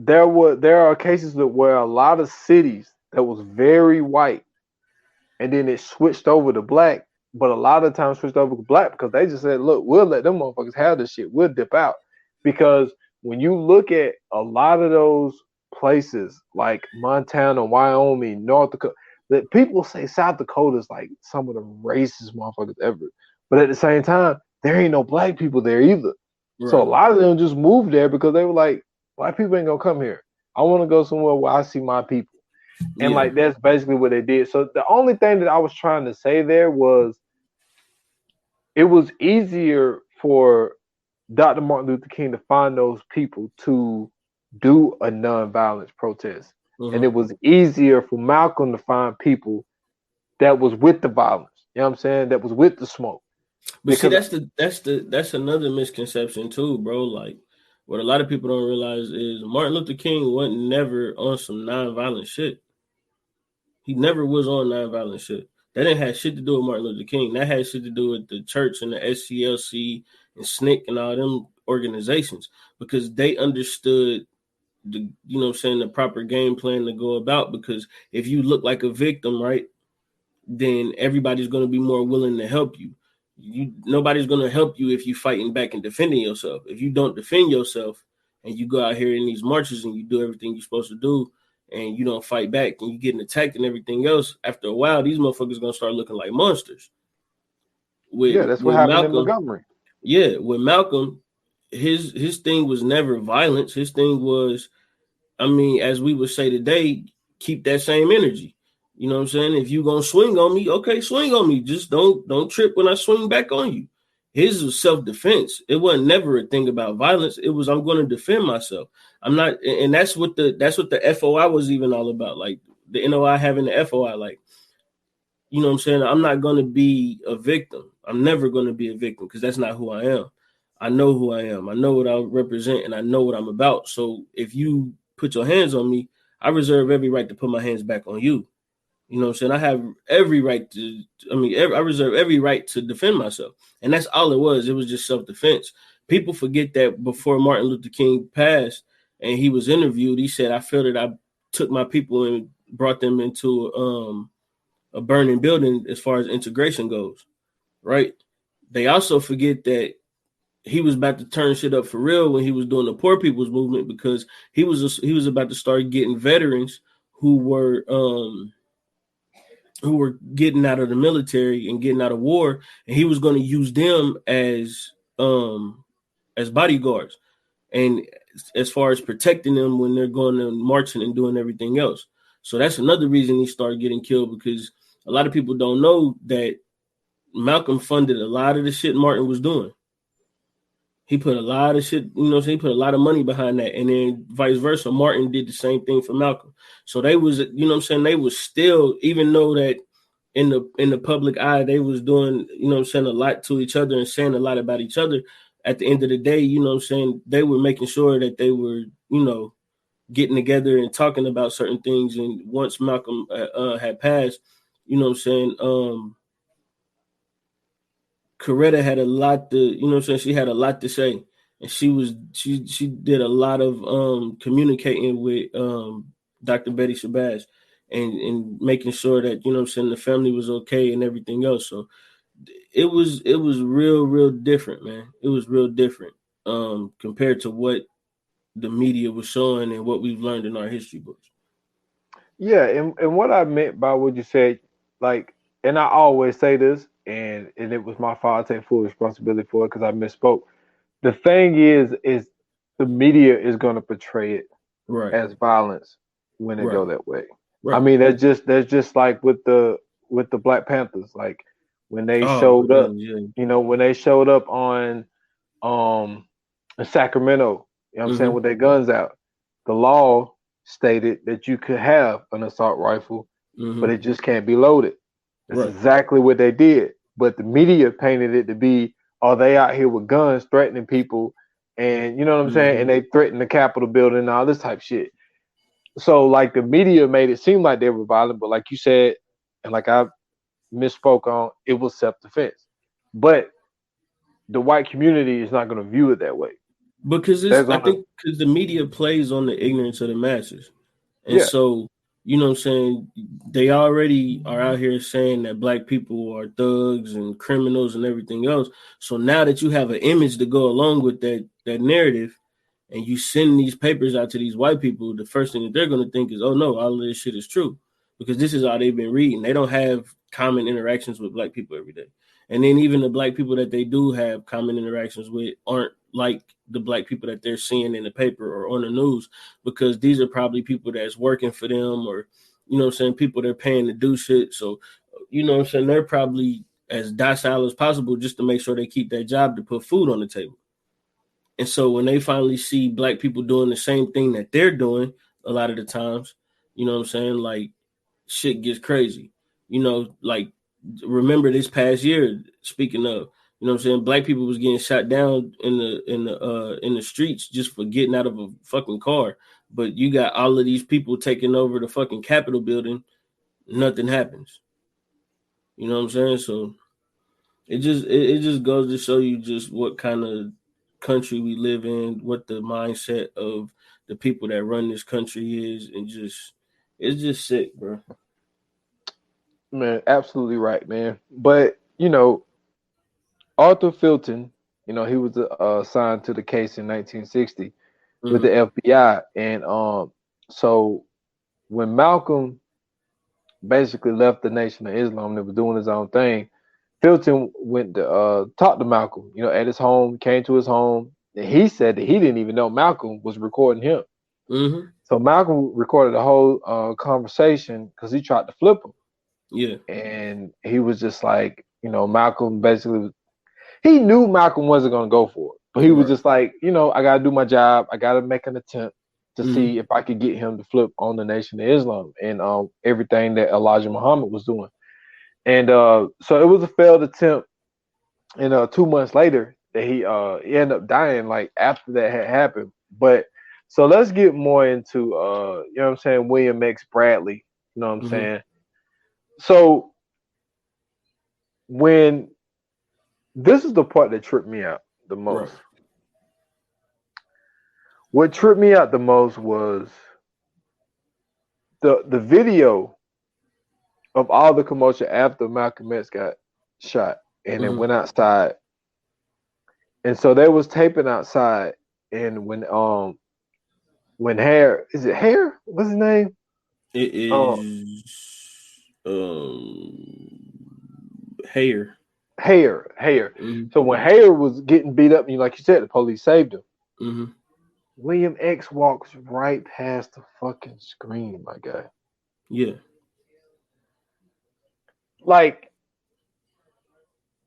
S3: There are cases where a lot of cities that was very white, and then it switched over to black, but a lot of times switched over to black because they just said, look, we'll let them motherfuckers have this shit. We'll dip out. Because when you look at a lot of those places like Montana, Wyoming, North Dakota, that people say South Dakota is like some of the racist motherfuckers ever. But at the same time, there ain't no black people there either. Right. So a lot of them just moved there because they were like, white people ain't gonna come here. I want to go somewhere where I see my people. And like, that's basically what they did. So the only thing that I was trying to say there was, it was easier for Dr. Martin Luther King to find those people to do a nonviolent protest. Mm-hmm. And it was easier for Malcolm to find people that was with the violence. You know what I'm saying? That was with the smoke.
S2: But because that's another misconception too, bro. Like, what a lot of people don't realize is Martin Luther King wasn't never on some nonviolent shit. He never was on nonviolent shit. That didn't have shit to do with Martin Luther King. That had shit to do with the church and the SCLC and SNCC and all them organizations, because they understood the, you know what I'm saying, the proper game plan to go about. Because if you look like a victim, right, then everybody's going to be more willing to help you. Nobody's going to help you if you fighting back and defending yourself. If you don't defend yourself and you go out here in these marches and you do everything you're supposed to do and you don't fight back and you getting attacked and everything else, after a while, these motherfuckers going to start looking like monsters.
S3: That's what happened in Montgomery.
S2: Yeah, with Malcolm, his thing was never violence. His thing was, I mean, as we would say today, keep that same energy. You know what I'm saying? If you gonna swing on me, okay, swing on me. Just don't trip when I swing back on you. His was self-defense. It wasn't never a thing about violence. It was, I'm going to defend myself. I'm not, and that's what the FOI was even all about. Like the NOI having the FOI, like, you know what I'm saying? I'm not going to be a victim. I'm never going to be a victim because that's not who I am. I know who I am. I know what I represent and I know what I'm about. So if you put your hands on me, I reserve every right to put my hands back on you. You know what I'm saying? I have every right to, I reserve every right to defend myself. And that's all it was. It was just self-defense. People forget that before Martin Luther King passed and he was interviewed, he said, I feel that I took my people and brought them into a burning building as far as integration goes, right? They also forget that he was about to turn shit up for real when he was doing the poor people's movement, because he was about to start getting veterans who were getting out of the military and getting out of war, and he was going to use them as bodyguards, and as far as protecting them when they're going and marching and doing everything else. So that's another reason he started getting killed, because a lot of people don't know that Malcolm funded a lot of the shit Martin was doing. He put a lot of shit, he put a lot of money behind that. And then vice versa, Martin did the same thing for Malcolm. So they was, they was still, even though that in the public eye, they was doing, a lot to each other and saying a lot about each other. At the end of the day, they were making sure that they were, getting together and talking about certain things. And once Malcolm had passed, Coretta had a lot to, she had a lot to say. And she did a lot of communicating with Dr. Betty Shabazz and making sure that, the family was okay and everything else. So it was real different, man. It was real different compared to what the media was showing and what we've learned in our history books.
S3: Yeah, and what I meant by what you said, like, and I always say this, and it was my fault. I take full responsibility for it because I misspoke. The thing is the media is going to portray it as violence when it go that way. Right. I mean, that's just like with the Black Panthers, like when they showed up, when they showed up on in Sacramento, you know what I'm saying, with their guns out. The law stated that you could have an assault rifle, but it just can't be loaded. That's exactly what they did. But the media painted it to be, they out here with guns threatening people, and you know what I'm saying? And they threatened the Capitol building and all this type shit. So like the media made it seem like they were violent, but like you said, and like I misspoke on, it was self-defense. But the white community is not going to view it that way.
S2: Because because the media plays on the ignorance of the masses. And so, they already are out here saying that Black people are thugs and criminals and everything else. So now that you have an image to go along with that narrative, and you send these papers out to these white people, the first thing that they're going to think is, oh no, all of this shit is true, because this is all they've been reading. They don't have common interactions with Black people every day. And then even the Black people that they do have common interactions with aren't like the Black people that they're seeing in the paper or on the news, because these are probably people that's working for them, or, people they're paying to do shit. So, they're probably as docile as possible just to make sure they keep that job to put food on the table. And so when they finally see Black people doing the same thing that they're doing, a lot of the times, like shit gets crazy. Like remember this past year, speaking of, Black people was getting shot down in the streets just for getting out of a fucking car. But you got all of these people taking over the fucking Capitol building, nothing happens. You know what I'm saying? So it just goes to show you just what kind of country we live in, what the mindset of the people that run this country is, and it's just sick, bro.
S3: Man, absolutely right, man. But Arthur Fulton, he was assigned to the case in 1960 with the FBI, and so when Malcolm basically left the Nation of Islam and was doing his own thing, Fulton went to talk to Malcolm, at his home, came to his home, and he said that he didn't even know Malcolm was recording him. So Malcolm recorded the whole conversation because he tried to flip him.
S2: Yeah.
S3: And he was just like, Malcolm basically, he knew Malcolm wasn't going to go for it, but he was just like, I got to do my job. I got to make an attempt to see if I could get him to flip on the Nation of Islam and everything that Elijah Muhammad was doing. And so it was a failed attempt. And 2 months later, that he ended up dying like after that had happened. But so let's get more into William X. Bradley. You know what I'm saying? So when this is the part that tripped me out the most.
S2: Right.
S3: What tripped me out the most was the video of all the commotion after Malcolm X got shot and it went outside. And so they was taping outside, and when Hare, is it Hare? What's his name?
S2: It is Hare. So when Hare was getting beat up, like you said, the police saved him. William X walks right past the fucking screen, my guy. Yeah.
S3: Like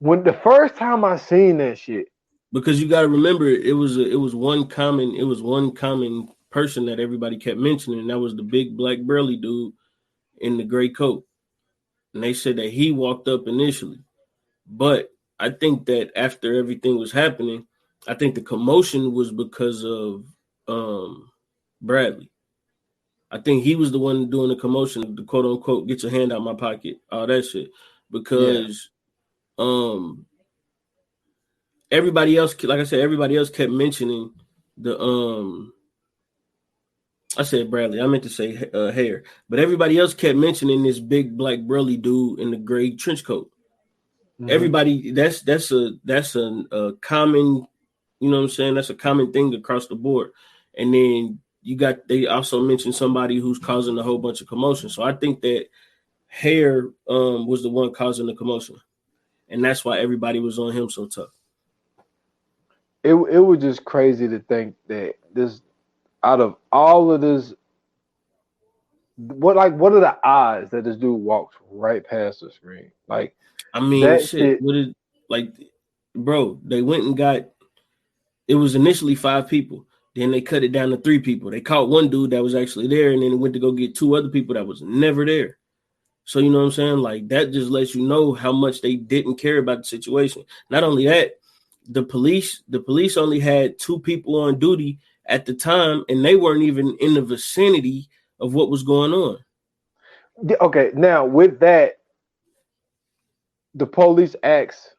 S3: when the first time I seen that shit.
S2: Because you got to remember, it was one common person that everybody kept mentioning, and that was the big black burly dude in the gray coat. And they said that he walked up initially, but I think that after everything was happening, I think the commotion was because of Bradley. I think he was the one doing the commotion, the quote unquote, get your hand out my pocket, all that shit. Because everybody else, like I said, everybody else kept mentioning the I said Bradley, I meant to say Hare, but everybody else kept mentioning this big black burly dude in the gray trench coat. Everybody, that's a common, you know what I'm saying? That's a common thing across the board. And then they also mentioned somebody who's causing a whole bunch of commotion. So I think that Hare was the one causing the commotion, and that's why everybody was on him so tough.
S3: It was just crazy to think that this, out of all of this, what are the odds that this dude walks right past the screen? Like,
S2: I mean, shit. Bro, they went and got. It was initially 5 people. Then they cut it down to 3 people. They caught one dude that was actually there, and then they went to go get 2 other people that was never there. So you know what I'm saying? Like, that just lets you know how much they didn't care about the situation. Not only that, the police only had 2 people on duty at the time, and they weren't even in the vicinity of what was going on.
S3: Okay, now with that, the police asked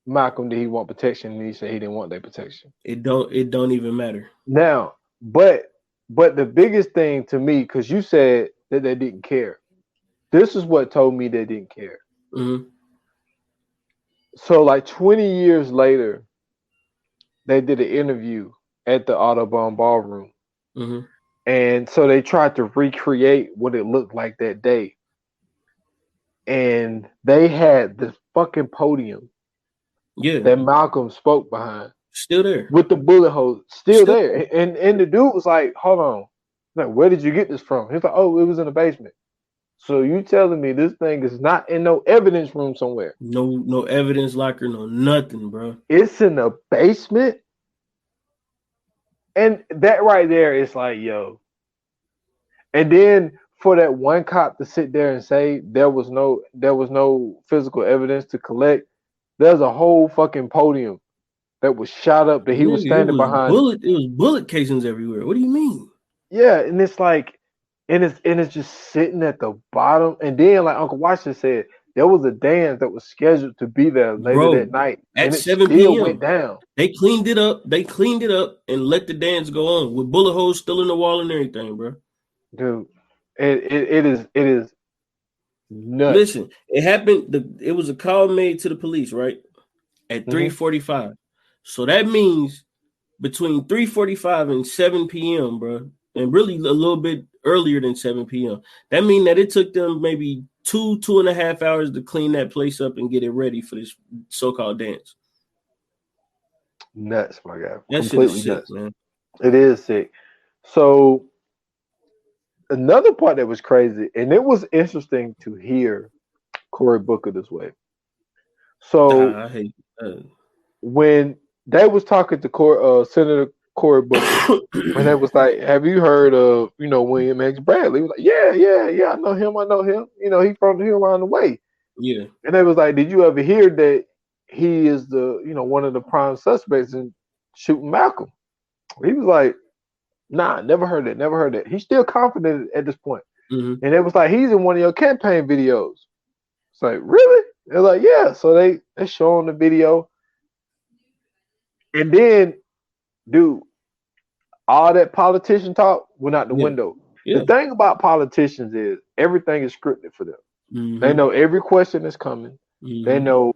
S3: Malcolm, did he want protection? And he said he didn't want that protection.
S2: It don't even matter.
S3: Now, but the biggest thing to me, because you said that they didn't care. This is what told me they didn't care. So like 20 years later, they did an interview at the Audubon Ballroom. And so they tried to recreate what it looked like that day. And they had this fucking podium that Malcolm spoke behind.
S2: Still there.
S3: With the bullet hole. Still there. And the dude was like, hold on. Like, where did you get this from? He's like, oh, it was in the basement. So you telling me this thing is not in no evidence room somewhere?
S2: No evidence locker, no nothing, bro.
S3: It's in the basement? And that right there is like, yo. And then for that one cop to sit there and say there was no physical evidence to collect, there's a whole fucking podium that was shot up that he was standing behind.
S2: It was bullet casings everywhere. What do you mean?
S3: Yeah, and it's like, and it's just sitting at the bottom. And then, like Uncle Washington said, there was a dance that was scheduled to be there later that night.
S2: At 7
S3: p.m.
S2: It
S3: went down.
S2: They cleaned it up. And let the dance go on with bullet holes still in the wall and everything, bro.
S3: Dude, it is nuts.
S2: Listen, it happened. It was a call made to the police, right? At 3:45. So that means between 3:45 and 7 p.m., bro, and really a little bit earlier than 7 p.m. That means that it took them maybe 2.5 hours to clean that place up and get it ready for this so-called dance.
S3: Nuts, my guy.
S2: That
S3: completely
S2: shit is
S3: nuts,
S2: sick, man.
S3: It is sick. So another part that was crazy, and it was interesting to hear Cory Booker this way. So
S2: I hate
S3: when they was talking to Senator Cory Booker, and they was like, "Have you heard of William X. Bradley?" He was like, "Yeah, I know him. He's from here around the way."
S2: Yeah.
S3: And they was like, "Did you ever hear that he is the one of the prime suspects in shooting Malcolm?" He was like, "Nah, never heard that. He's still confident at this point. And it was like, he's in one of your campaign videos. It's like, really? They're like, yeah. So they showing the video. And then, dude, all that politician talk went out the window.
S2: Yeah.
S3: The thing about politicians is everything is scripted for them. They know every question is coming. They know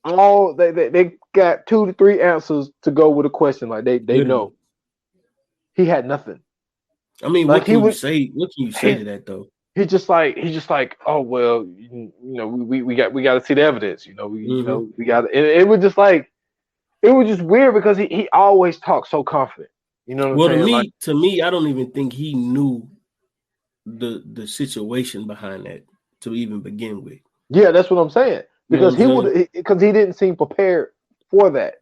S3: all they got 2 to 3 answers to go with a question. Like they know. He had nothing.
S2: I mean,
S3: like
S2: what can you say? What can you say to that though?
S3: He's just like, oh well, we got to see the evidence. We got. It was just like, it was just weird because he always talks so confident. You know what I'm saying?
S2: To me, I don't even think he knew the situation behind that to even begin with.
S3: Yeah, that's what I'm saying. Because he didn't seem prepared for that.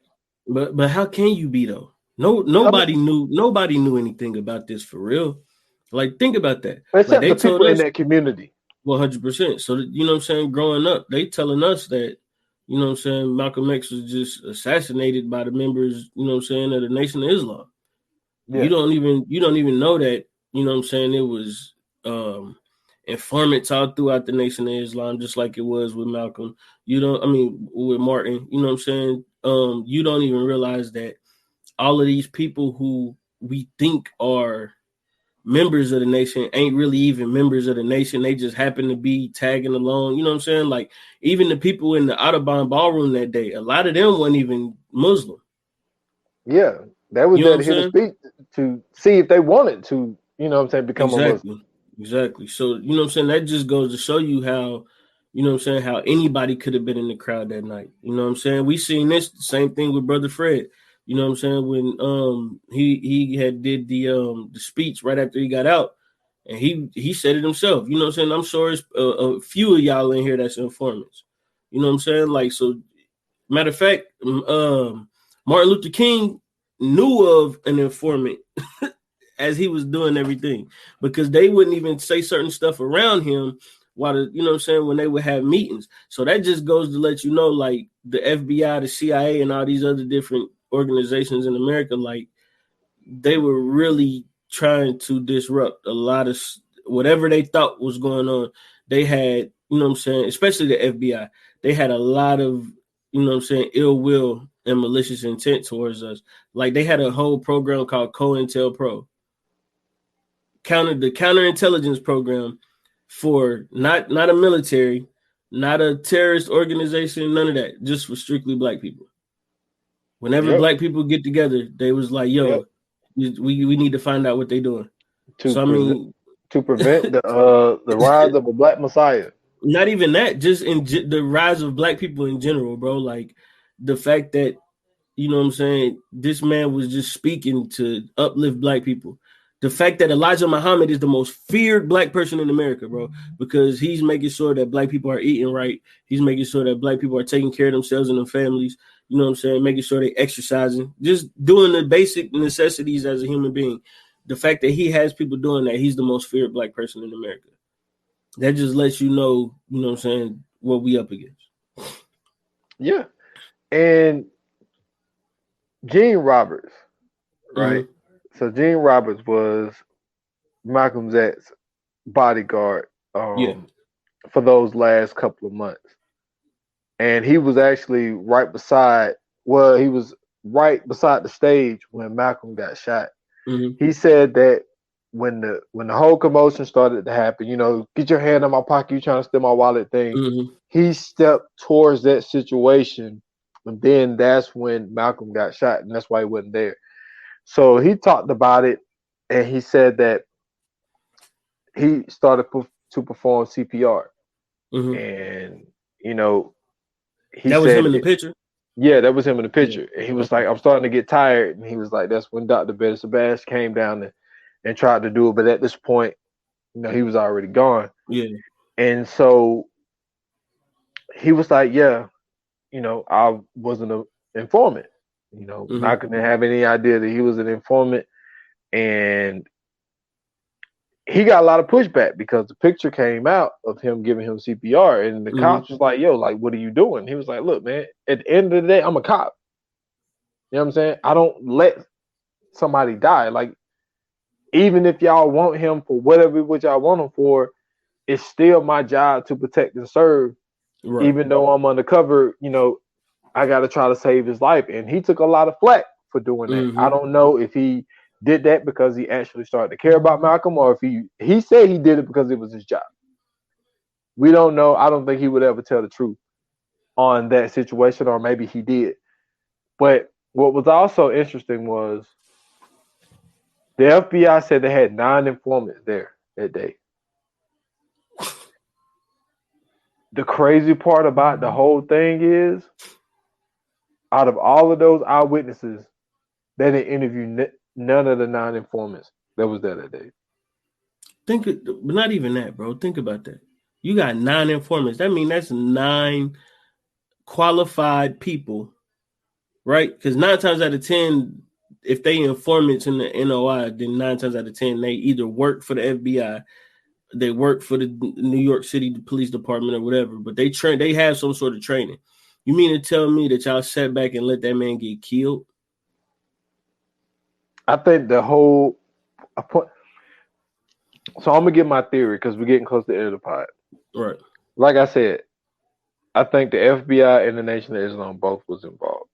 S2: But how can you be though? Nobody knew anything about this for real. Like, think about that.
S3: Except
S2: they
S3: the people in that community.
S2: 100%. So you know what I'm saying? Growing up, they telling us that, you know what I'm saying, Malcolm X was just assassinated by the members, you know what I'm saying, of the Nation of Islam. Yeah. You don't even know that, you know what I'm saying, it was informants all throughout the Nation of Islam, just like it was with Malcolm. With Martin, you know what I'm saying? You don't even realize that all of these people who we think are members of the nation ain't really even members of the nation. They just happen to be tagging along. You know what I'm saying? Like, even the people in the Audubon ballroom that day, a lot of them weren't even Muslim.
S3: Yeah, that was there to hear the speech to see if they wanted to, you know what I'm saying, become a Muslim.
S2: Exactly. So, you know what I'm saying? That just goes to show you how, you know what I'm saying, how anybody could have been in the crowd that night. You know what I'm saying? We seen this same thing with Brother Fred. You know what I'm saying? When he had did the speech right after he got out, and he said it himself. You know what I'm saying? I'm sure it's a few of y'all in here that's informants. You know what I'm saying? Like, so, matter of fact, Martin Luther King knew of an informant as he was doing everything, because they wouldn't even say certain stuff around him while you know what I'm saying, when they would have meetings. So that just goes to let you know, like, the FBI, the CIA, and all these other different organizations in America, like, they were really trying to disrupt a lot of whatever they thought was going on. They had, you know what I'm saying, especially the FBI, they had a lot of, you know what I'm saying, ill will and malicious intent towards us. Like, they had a whole program called COINTELPRO, the counterintelligence program for not a military, not a terrorist organization, none of that, just for strictly black people. Whenever black people get together, they was like, yo, we need to find out what they're doing.
S3: To prevent the rise of a black messiah.
S2: Not even that, just in the rise of black people in general, bro. Like, the fact that, you know what I'm saying, this man was just speaking to uplift black people. The fact that Elijah Muhammad is the most feared black person in America, bro, because he's making sure that black people are eating right. He's making sure that black people are taking care of themselves and their families. You know what I'm saying? Making sure they exercising, just doing the basic necessities as a human being. The fact that he has people doing that, he's the most feared black person in America. That just lets you know what I'm saying, what we up against.
S3: Yeah. And Gene Roberts, right? So Gene Roberts was Malcolm X's bodyguard for those last couple of months. And he was actually right beside the stage when Malcolm got shot. He said that when the whole commotion started to happen, you know, get your hand in my pocket, you trying to steal my wallet thing. He stepped towards that situation, and then that's when Malcolm got shot, and that's why he wasn't there. So he talked about it, and he said that he started to perform CPR, and you know,
S2: that was him in the picture.
S3: Yeah, that was him in the picture. And he was like, I'm starting to get tired. And he was like, that's when Dr. Betty Sebastian came down and tried to do it. But at this point, you know, he was already gone.
S2: Yeah.
S3: And so he was like, yeah, you know, I wasn't an informant. You know, I couldn't have any idea that he was an informant. And he got a lot of pushback because the picture came out of him giving him CPR, and the cops was like, yo, like, what are you doing? He was like, look, man, at the end of the day, I'm a cop. You know what I'm saying? I don't let somebody die. Like, even if y'all want him for whatever which y'all want him for, it's still my job to protect and serve. Right. Even though I'm undercover, I got to try to save his life. And he took a lot of flack for doing that. I don't know if he did that because he actually started to care about Malcolm, or if he said he did it because it was his job. We don't know. I don't think he would ever tell the truth on that situation, or maybe he did. But what was also interesting was the FBI said they had 9 informants there that day. The crazy part about the whole thing is, out of all of those eyewitnesses, they didn't interview none of the 9 informants that was there that day.
S2: But not even that, bro. Think about that. You got 9 informants. That means that's 9 qualified people, right? Because 9 times out of 10, if they informants in the NOI, then 9 times out of 10, they either work for the FBI, they work for the New York City Police Department or whatever, but they have some sort of training. You mean to tell me that y'all sat back and let that man get killed?
S3: I think the whole point. So I'm gonna get my theory because we're getting close to the end of the pod.
S2: Right.
S3: Like I said, I think the FBI and the Nation of Islam both was involved,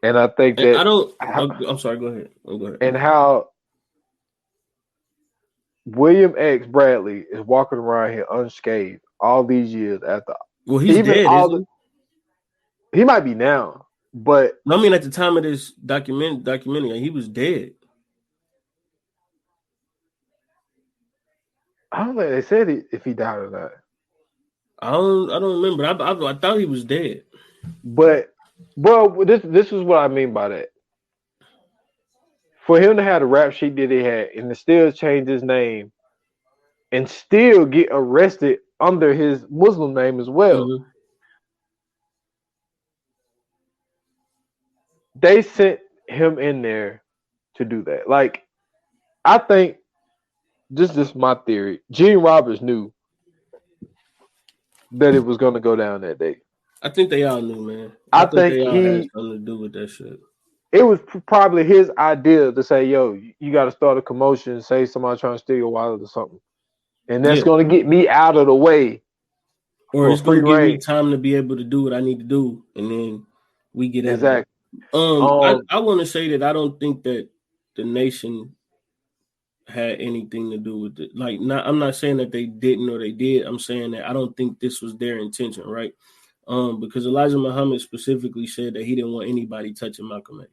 S3: and I think that
S2: I'm sorry. Go ahead. Go ahead.
S3: And how William X. Bradley is walking around here unscathed all these years after.
S2: Well, he's dead. Isn't
S3: he might be now, but
S2: I mean, at the time of this documentary, he was dead.
S3: I don't think they said if he died or not.
S2: I don't remember. I thought he was dead.
S3: But, bro, this is what I mean by that. For him to have the rap sheet that he had and to still change his name and still get arrested under his Muslim name as well. They sent him in there to do that. Like, I think, this is my theory, Gene Roberts knew that it was going to go down that day.
S2: I think they all knew, man.
S3: I think
S2: they all had something to do with that shit.
S3: It was probably his idea to say, yo, you got to start a commotion, say somebody trying to steal your wallet or something. And that's going to get me out of the way.
S2: Or it's going to give me time to be able to do what I need to do. And then we get out
S3: exactly.
S2: of it. I want to say that I don't think that the Nation had anything to do with it. Like, I'm not saying that they didn't or they did. I'm saying that I don't think this was their intention, right? Because Elijah Muhammad specifically said that he didn't want anybody touching Malcolm X.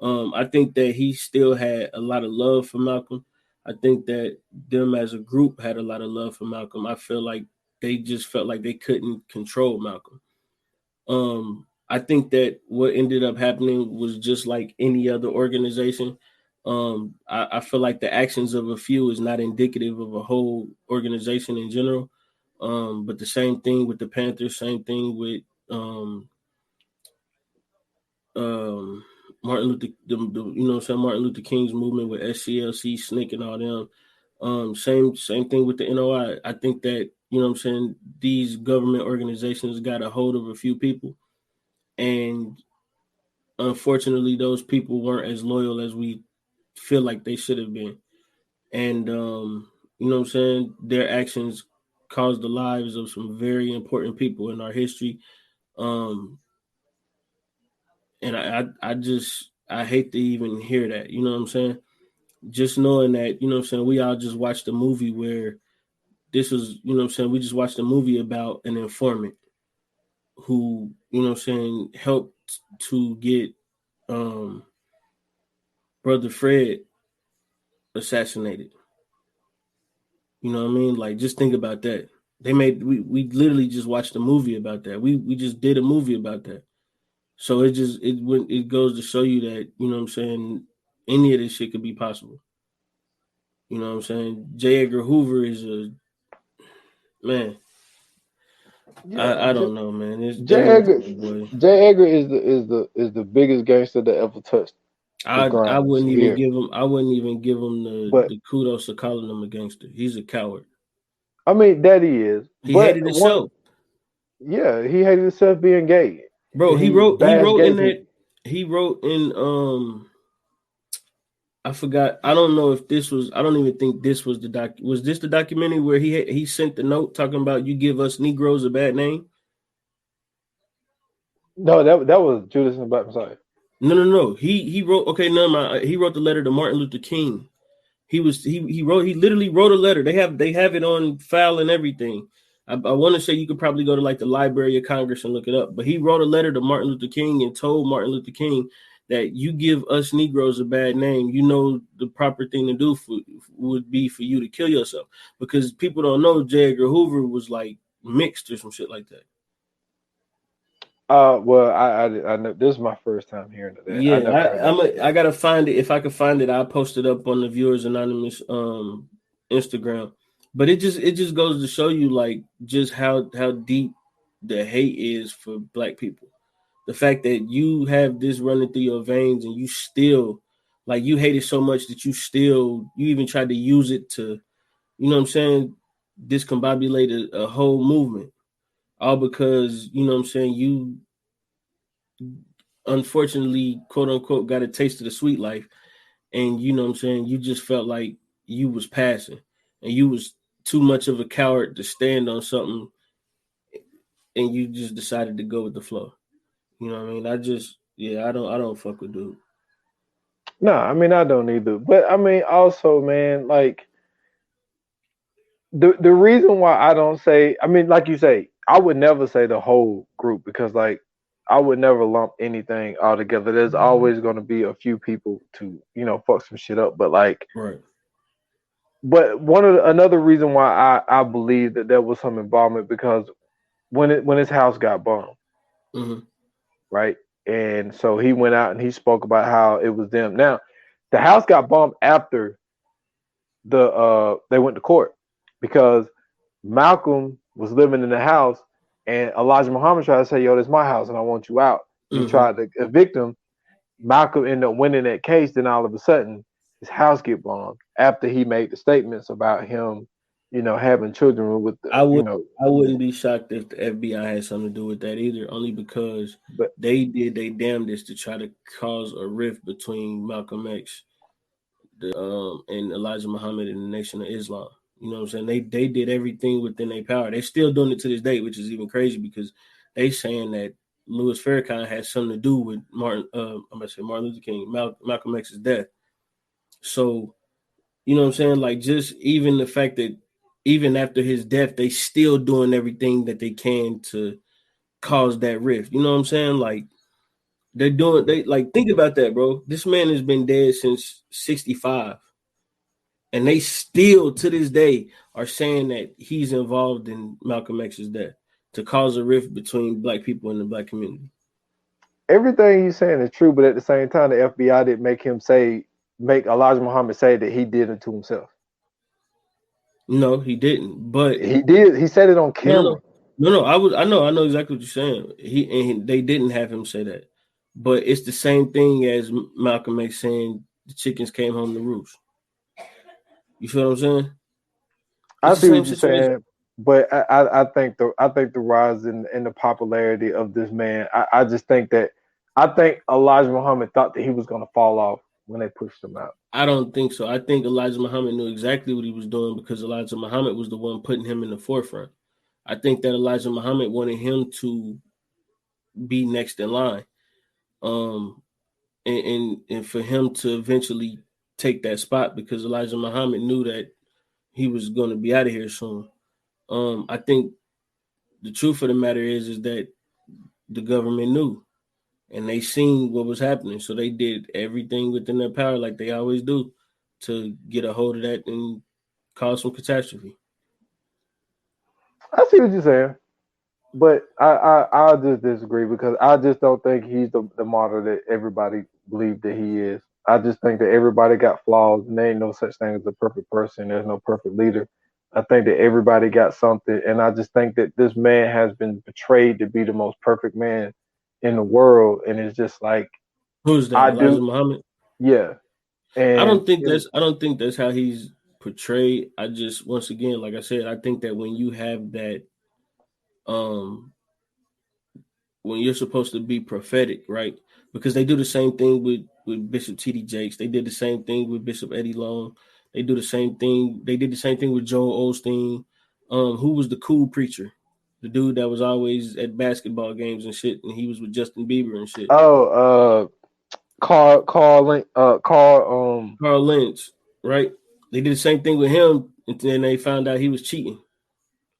S2: I think that he still had a lot of love for Malcolm. I think that them as a group had a lot of love for Malcolm. I feel like they just felt like they couldn't control Malcolm. I think that what ended up happening was just like any other organization. I feel like the actions of a few is not indicative of a whole organization in general. But the same thing with the Panthers, same thing with Martin Luther, Martin Luther King's movement with SCLC, SNCC, and all them. Same thing with the NOI. I think that, these government organizations got a hold of a few people, and unfortunately, those people weren't as loyal as we feel like they should have been. And their actions caused the lives of some very important people in our history. And I hate to even hear that, you know what I'm saying? Just knowing that, we all just watched a movie where this was, we just watched a movie about an informant who, helped to get Brother Fred assassinated. You know what I mean? Like, just think about that. We literally just watched a movie about that. We just did a movie about that. So it goes to show you that, any of this shit could be possible. You know what I'm saying? J. Edgar Hoover is a man. Yeah, I don't know, man.
S3: J. Edgar is the biggest gangster that ever touched.
S2: I wouldn't even give him the kudos of calling him a gangster. He's a coward.
S3: I mean, that he is.
S2: He hated himself.
S3: Yeah, he hated himself being gay.
S2: Bro, he wrote in I forgot. I don't know if this was. I don't even think this was the doc. Was this the documentary where he sent the note talking about you give us Negroes a bad name?
S3: No, that was Judas and the Black Messiah.
S2: No. He wrote. Okay, no, he wrote the letter to Martin Luther King. He literally wrote a letter. They have it on file and everything. I want to say you could probably go to like the Library of Congress and look it up. But he wrote a letter to Martin Luther King and told Martin Luther King that you give us Negroes a bad name. You know the proper thing to do would be for you to kill yourself, because people don't know J. Edgar Hoover was like mixed or some shit like that.
S3: Well, I know this is my first time hearing of that. I
S2: Yeah,
S3: never heard that.
S2: I gotta find it. If I can find it, I'll post it up on the Viewers Anonymous Instagram. But it just goes to show you like just how deep the hate is for black people. The fact that you have this running through your veins and you still like you hate it so much that you even tried to use it to, you know what I'm saying, discombobulate a whole movement. All because, you know what I'm saying, you unfortunately, quote unquote, got a taste of the sweet life, and you know what I'm saying, you just felt like you was passing, and you was too much of a coward to stand on something, and you just decided to go with the flow. You know what I mean? I don't fuck with dude.
S3: No, I mean I don't either. But I mean also, man, like the reason why I don't say, I mean, like you say, I would never say the whole group because like I would never lump anything all together. There's always going to be a few people to fuck some shit up. But like,
S2: right.
S3: But another reason why I believe that there was some involvement because when his house got bombed,
S2: Mm-hmm.
S3: right, and so he went out and he spoke about how it was them. Now, the house got bombed after they went to court because Malcolm was living in the house, and Elijah Muhammad tried to say, "Yo, this is my house, and I want you out." And he tried to evict him. Malcolm ended up winning that case. Then all of a sudden, his house get bombed after he made the statements about him, having children with the,
S2: I wouldn't be shocked if the FBI had something to do with that either, only because they did their damnedest to try to cause a rift between Malcolm X, and Elijah Muhammad and the Nation of Islam. You know what I'm saying? They did everything within their power. They're still doing it to this day, which is even crazy because they saying that Louis Farrakhan had something to do with Martin Luther King, Malcolm X's death. So, you know what I'm saying? Like just even the fact that even after his death, they still doing everything that they can to cause that rift. You know what I'm saying? Like they think about that, bro. This man has been dead since 65. And they still to this day are saying that he's involved in Malcolm X's death to cause a rift between black people and the black community.
S3: Everything he's saying is true, but at the same time, the FBI didn't make Elijah Muhammad say that he did it to himself.
S2: No, he didn't. But
S3: he did. He said it on camera.
S2: No. I know exactly what you're saying. They didn't have him say that, but it's the same thing as Malcolm X saying the chickens came home to roost. You feel what I'm saying?
S3: I see what you're saying, but I think the rise in the popularity of this man. I just think that Elijah Muhammad thought that he was going to fall off when they pushed him out.
S2: I don't think so. I think Elijah Muhammad knew exactly what he was doing because Elijah Muhammad was the one putting him in the forefront. I think that Elijah Muhammad wanted him to be next in line, and for him to eventually take that spot because Elijah Muhammad knew that he was going to be out of here soon. I think the truth of the matter is that the government knew, and they seen what was happening, so they did everything within their power, like they always do, to get a hold of that and cause some catastrophe.
S3: I see what you're saying, but I just disagree because I just don't think he's the martyr that everybody believed that he is. I just think that everybody got flaws, and there ain't no such thing as a perfect person. There's no perfect leader. I think that everybody got something, and I just think that this man has been portrayed to be the most perfect man in the world, and it's just like
S2: who's that? Elijah Muhammad?
S3: Yeah, and
S2: I don't think that's how he's portrayed. I just, once again, like I said, I think that when you have that when you're supposed to be prophetic, right? Because they do the same thing with Bishop T.D. Jakes. They did the same thing with Bishop Eddie Long. They do the same thing. They did the same thing with Joel Osteen. Who was the cool preacher? The dude that was always at basketball games and shit, and he was with Justin Bieber and shit.
S3: Oh, Carl
S2: Lynch, right? They did the same thing with him, and then they found out he was cheating.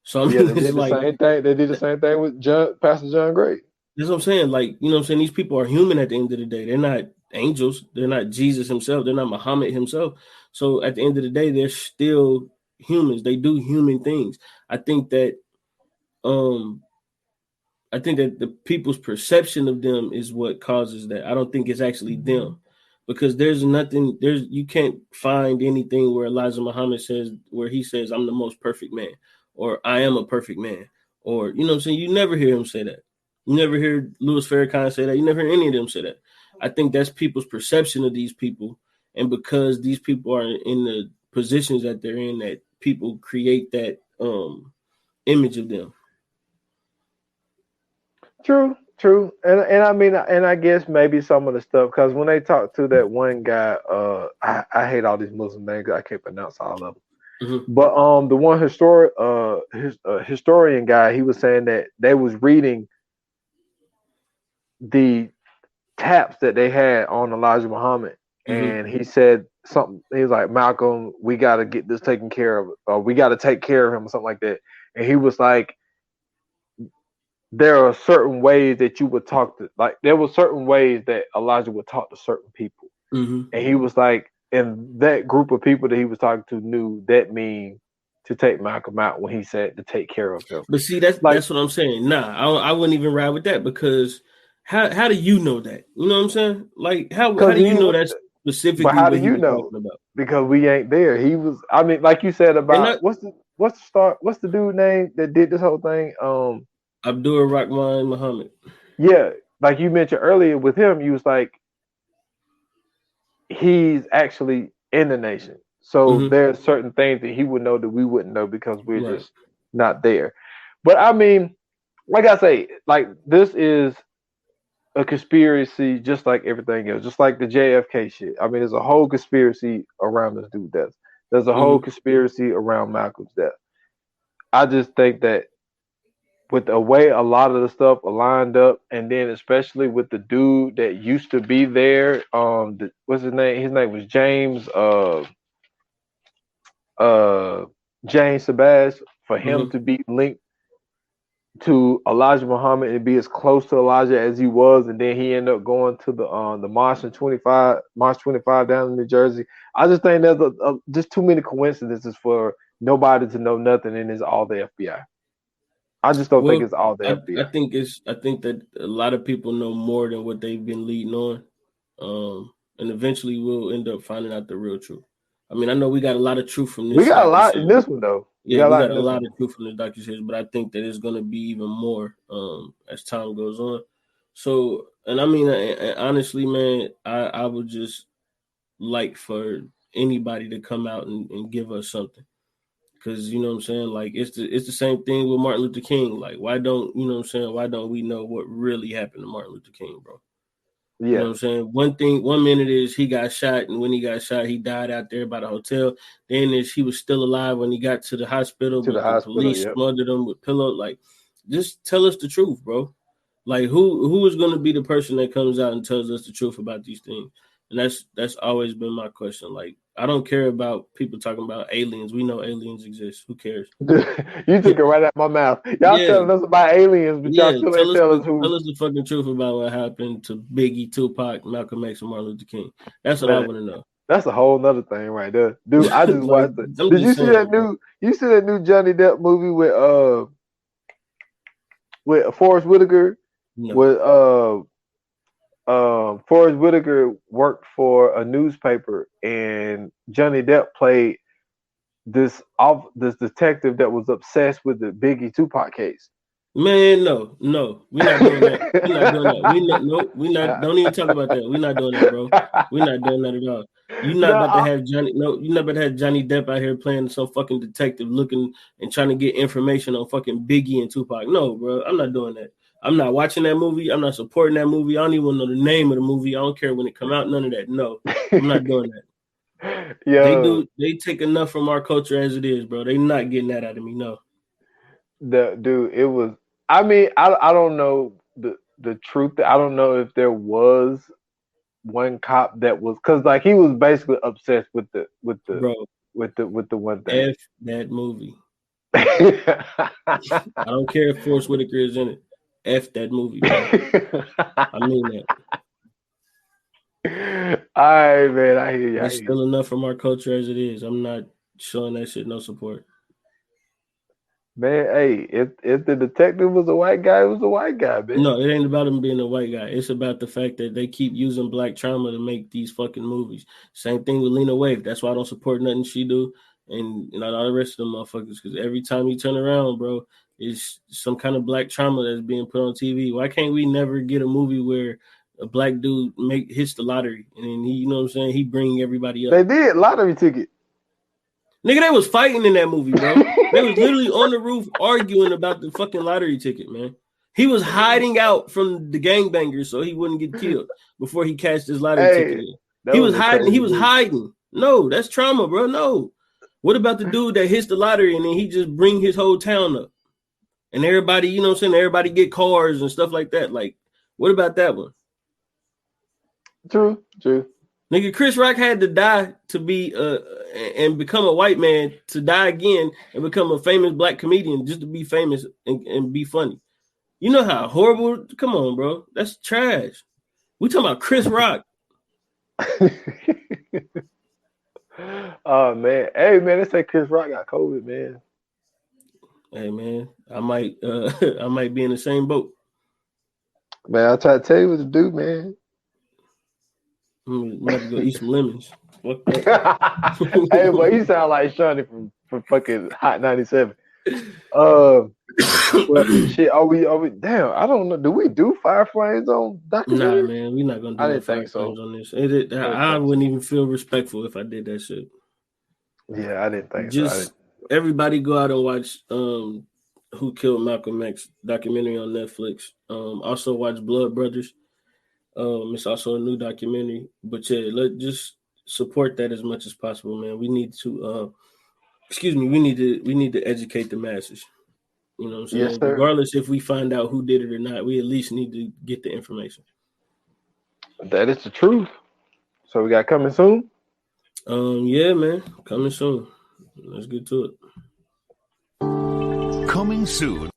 S2: So I mean,
S3: yeah, they did the same thing. They did the same thing with Pastor John Gray.
S2: That's what I'm saying. Like, you know what I'm saying? These people are human at the end of the day. They're not angels. They're not Jesus himself. They're not Muhammad himself. So at the end of the day, they're still humans. They do human things. I think that the people's perception of them is what causes that. I don't think it's actually them, because you can't find anything where Elijah Muhammad where he says, I'm the most perfect man, or I am a perfect man, or, you know what I'm saying? You never hear him say that. You never hear Louis Farrakhan say that. You never hear any of them say that. I think that's people's perception of these people. And because these people are in the positions that they're in, that people create that image of them.
S3: True. And I mean, and I guess maybe some of the stuff, because when they talk to that one guy, I hate all these Muslim names. I can't pronounce all of them. Mm-hmm. But the one historian guy, he was saying that they was reading the taps that they had on Elijah Muhammad, and he said something. He was like, Malcolm, we got to get this taken care of, or we got to take care of him, or something like that. And he was like, there are certain ways that you would talk to, like, there were certain ways that Elijah would talk to certain people. And he was like, and that group of people that he was talking to knew that mean to take Malcolm out when he said to take care of him.
S2: But see, that's what I'm saying. Nah, I wouldn't even ride with that, because how do you know that? You know what I'm saying? Like, how do you know that specifically?
S3: But how do you know? Because we ain't there. He was, I mean, like you said about what's the dude name that did this whole thing?
S2: Abdur Rahman-Muhammad.
S3: Yeah, like you mentioned earlier with him, you was like, he's actually in the nation. So there's certain things that he would know that we wouldn't know, because we're just not there. But I mean, like I say, like, this is a conspiracy just like everything else, just like the JFK shit. I mean, there's a whole conspiracy around this dude's death. There's a whole conspiracy around Malcolm's death. I just think that with the way a lot of the stuff aligned up, and then especially with the dude that used to be there, what's his name? His name was James Sabaz, for him to be linked to Elijah Muhammad and be as close to Elijah as he was, and then he ended up going to the March 25 down in New Jersey. I just think there's just too many coincidences for nobody to know nothing, and it's all the FBI. I just don't think it's all the FBI.
S2: I think that a lot of people know more than what they've been leading on, and eventually we'll end up finding out the real truth. I mean, I know we got a lot of truth from this.
S3: We got a lot in this one, though.
S2: Yeah, we got a lot of truth from the docuseries, but I think that it's going to be even more as time goes on. So, and I mean, honestly, man, I would just like for anybody to come out and give us something. Because, you know what I'm saying? Like, it's the same thing with Martin Luther King. Like, why don't we know what really happened to Martin Luther King, bro? Yeah. You know what I'm saying? One minute is he got shot, and when he got shot, he died out there by the hotel. Then is he was still alive when he got to the hospital, but the police smothered him with pillows. Like, just tell us the truth, bro. Like, who is going to be the person that comes out and tells us the truth about these things? And that's always been my question. Like, I don't care about people talking about aliens. We know aliens exist. Who cares?
S3: You took it right out my mouth. Y'all telling us about aliens, but y'all still ain't telling us who.
S2: Tell us the fucking truth about what happened to Biggie, Tupac, Malcolm X, and Martin Luther King. That's what I want to know.
S3: That's a whole nother thing right there, dude. I just watched it. Did you see that new? You see that new Johnny Depp movie with Forrest Whitaker? No. With Forrest Whitaker worked for a newspaper, and Johnny Depp played this detective that was obsessed with the Biggie Tupac case.
S2: Man, no, we're not doing that. We're not. Don't even talk about that. We're not doing that, bro. We're not doing that at all. You're not about to have Johnny Depp out here playing some fucking detective, looking and trying to get information on fucking Biggie and Tupac. No, bro, I'm not doing that. I'm not watching that movie. I'm not supporting that movie. I don't even know the name of the movie. I don't care when it come out. None of that. No, I'm not doing that.
S3: Yo,
S2: They take enough from our culture as it is, bro. They not getting that out of me. No.
S3: dude, it was. I mean, I don't know the truth. I don't know if there was one cop that was, because like he was basically obsessed with the
S2: Bro,
S3: one thing.
S2: F that movie. I don't care if Forrest Whitaker is in it. F that movie, bro. I mean that.
S3: All right, man. I hear you.
S2: It's still enough from our culture as it is. I'm not showing that shit no support.
S3: Man, hey, if the detective was a white guy, it was a white guy, man.
S2: No, it ain't about him being a white guy. It's about the fact that they keep using black trauma to make these fucking movies. Same thing with Lena Waithe. That's why I don't support nothing she do, and all the rest of them motherfuckers. Because every time you turn around, bro, it's some kind of black trauma that's being put on TV. Why can't we never get a movie where a black dude hits the lottery and then he, you know what I'm saying, he bring everybody up?
S3: They did lottery ticket.
S2: Nigga, they was fighting in that movie, bro. They was literally on the roof arguing about the fucking lottery ticket, man. He was hiding out from the gangbangers so he wouldn't get killed before he cashed his lottery ticket in. He was hiding. He was hiding. No, that's trauma, bro. No. What about the dude that hits the lottery and then he just bring his whole town up? And everybody, you know what I'm saying? Everybody get cars and stuff like that. Like, what about that one?
S3: True.
S2: Nigga, Chris Rock had to die to be and become a white man, to die again and become a famous black comedian just to be famous and be funny. You know how horrible? Come on, bro. That's trash. We talking about Chris Rock.
S3: Oh man. Hey man, they say Chris Rock got COVID, man.
S2: Hey man, I might be in the same boat.
S3: Man, I try to tell you what to do, man.
S2: I'm about to go eat some lemons. Fuck that.
S3: Hey, boy, you sound like Shawnee from fucking Hot 97. Shit, are we? Damn, I don't know. Do we do Fire Flames on documentary?
S2: Nah, man, we're not gonna do
S3: I didn't think
S2: Fire Flames on this. I wouldn't even feel respectful if I did that shit.
S3: Yeah, I didn't think
S2: so. Everybody go out and watch Who Killed Malcolm X documentary on Netflix. Also watch Blood Brothers. It's also a new documentary, but yeah, let's just support that as much as possible, man. We need to, we need to educate the masses. You know what I'm saying?
S3: Yes, sir.
S2: Regardless if we find out who did it or not, we at least need to get the information.
S3: That is the truth. So we got coming soon?
S2: Yeah, man, coming soon. Let's get to it.
S4: Coming soon.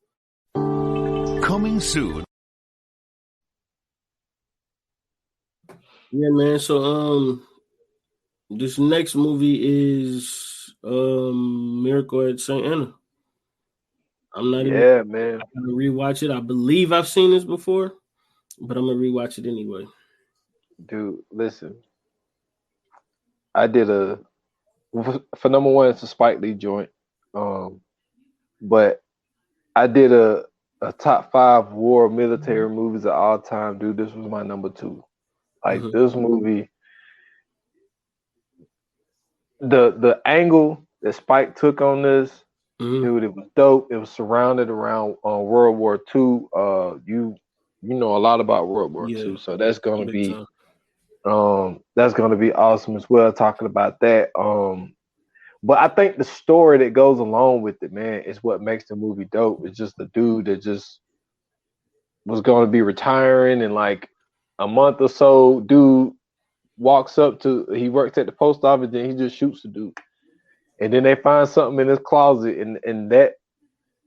S2: Yeah, man. So this next movie is Miracle at St. Anna. I'm not
S3: man.
S2: I'm gonna rewatch it. I believe I've seen this before, but I'm gonna rewatch it anyway.
S3: Dude, listen. I did for number one, it's a Spike Lee joint. But I did a top 5 war military movies of all time, dude. This was my number 2. Like this movie, the angle that Spike took on this, dude, it was dope. It was surrounded around World War II. You know a lot about World War II, so that's gonna be awesome as well. Talking about that, but I think the story that goes along with it, man, is what makes the movie dope. It's just the dude that just was going to be retiring in like a month or so. Dude walks up he works at the post office, then he just shoots the dude. And then they find something in his closet, and that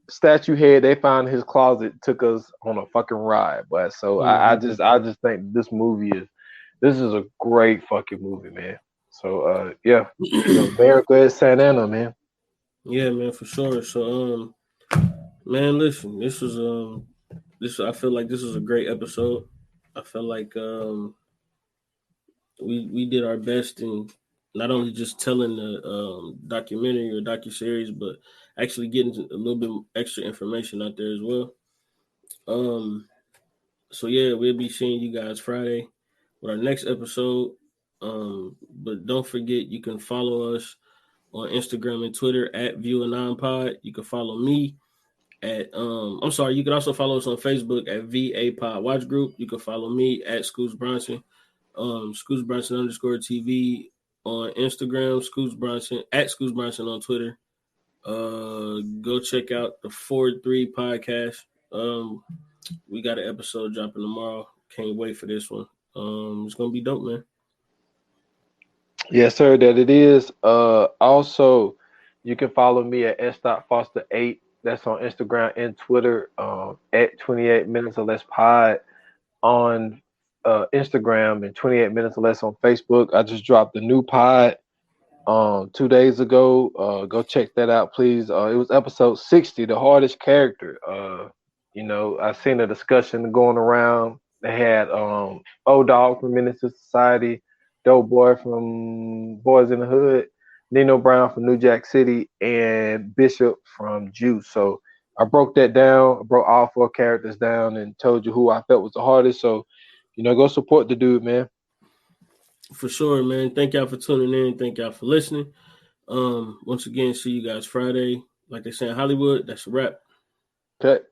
S3: statue head they found in his closet took us on a fucking ride. But so I just think this is a great fucking movie, man. So yeah, America at St. Anna, man.
S2: Yeah, man, for sure. So man, listen, this was I feel like this was a great episode. I feel like we did our best in not only just telling the documentary or docuseries, but actually getting a little bit extra information out there as well. So yeah, we'll be seeing you guys Friday with our next episode. But don't forget, you can follow us on Instagram and Twitter at ViewAnonPod. You can follow me I'm sorry, you can also follow us on Facebook at VA Pod Watch Group. You can follow me at Scoots Bronson, Scoots Bronson _TV on Instagram, Scoots Bronson at Scoots Bronson on Twitter. Go check out the 4-3 podcast. We got an episode dropping tomorrow. Can't wait for this one. It's gonna be dope, man.
S3: Yes, sir, that it is. Also, you can follow me at s.foster8. That's on Instagram and Twitter. At 28 minutes or less pod on Instagram and 28 minutes or less on Facebook. I just dropped a new pod 2 days ago. Go check that out, please. It was episode 60, the hardest character. I seen a discussion going around. They had O-Dog from Menace to Society, Dope Boy from Boys in the Hood, Nino Brown from New Jack City, and Bishop from Juice. So I broke that down. I broke all 4 characters down and told you who I felt was the hardest. So, go support the dude, man.
S2: For sure, man. Thank y'all for tuning in. Thank y'all for listening. Once again, see you guys Friday. Like they say in Hollywood, that's a wrap.
S3: Okay.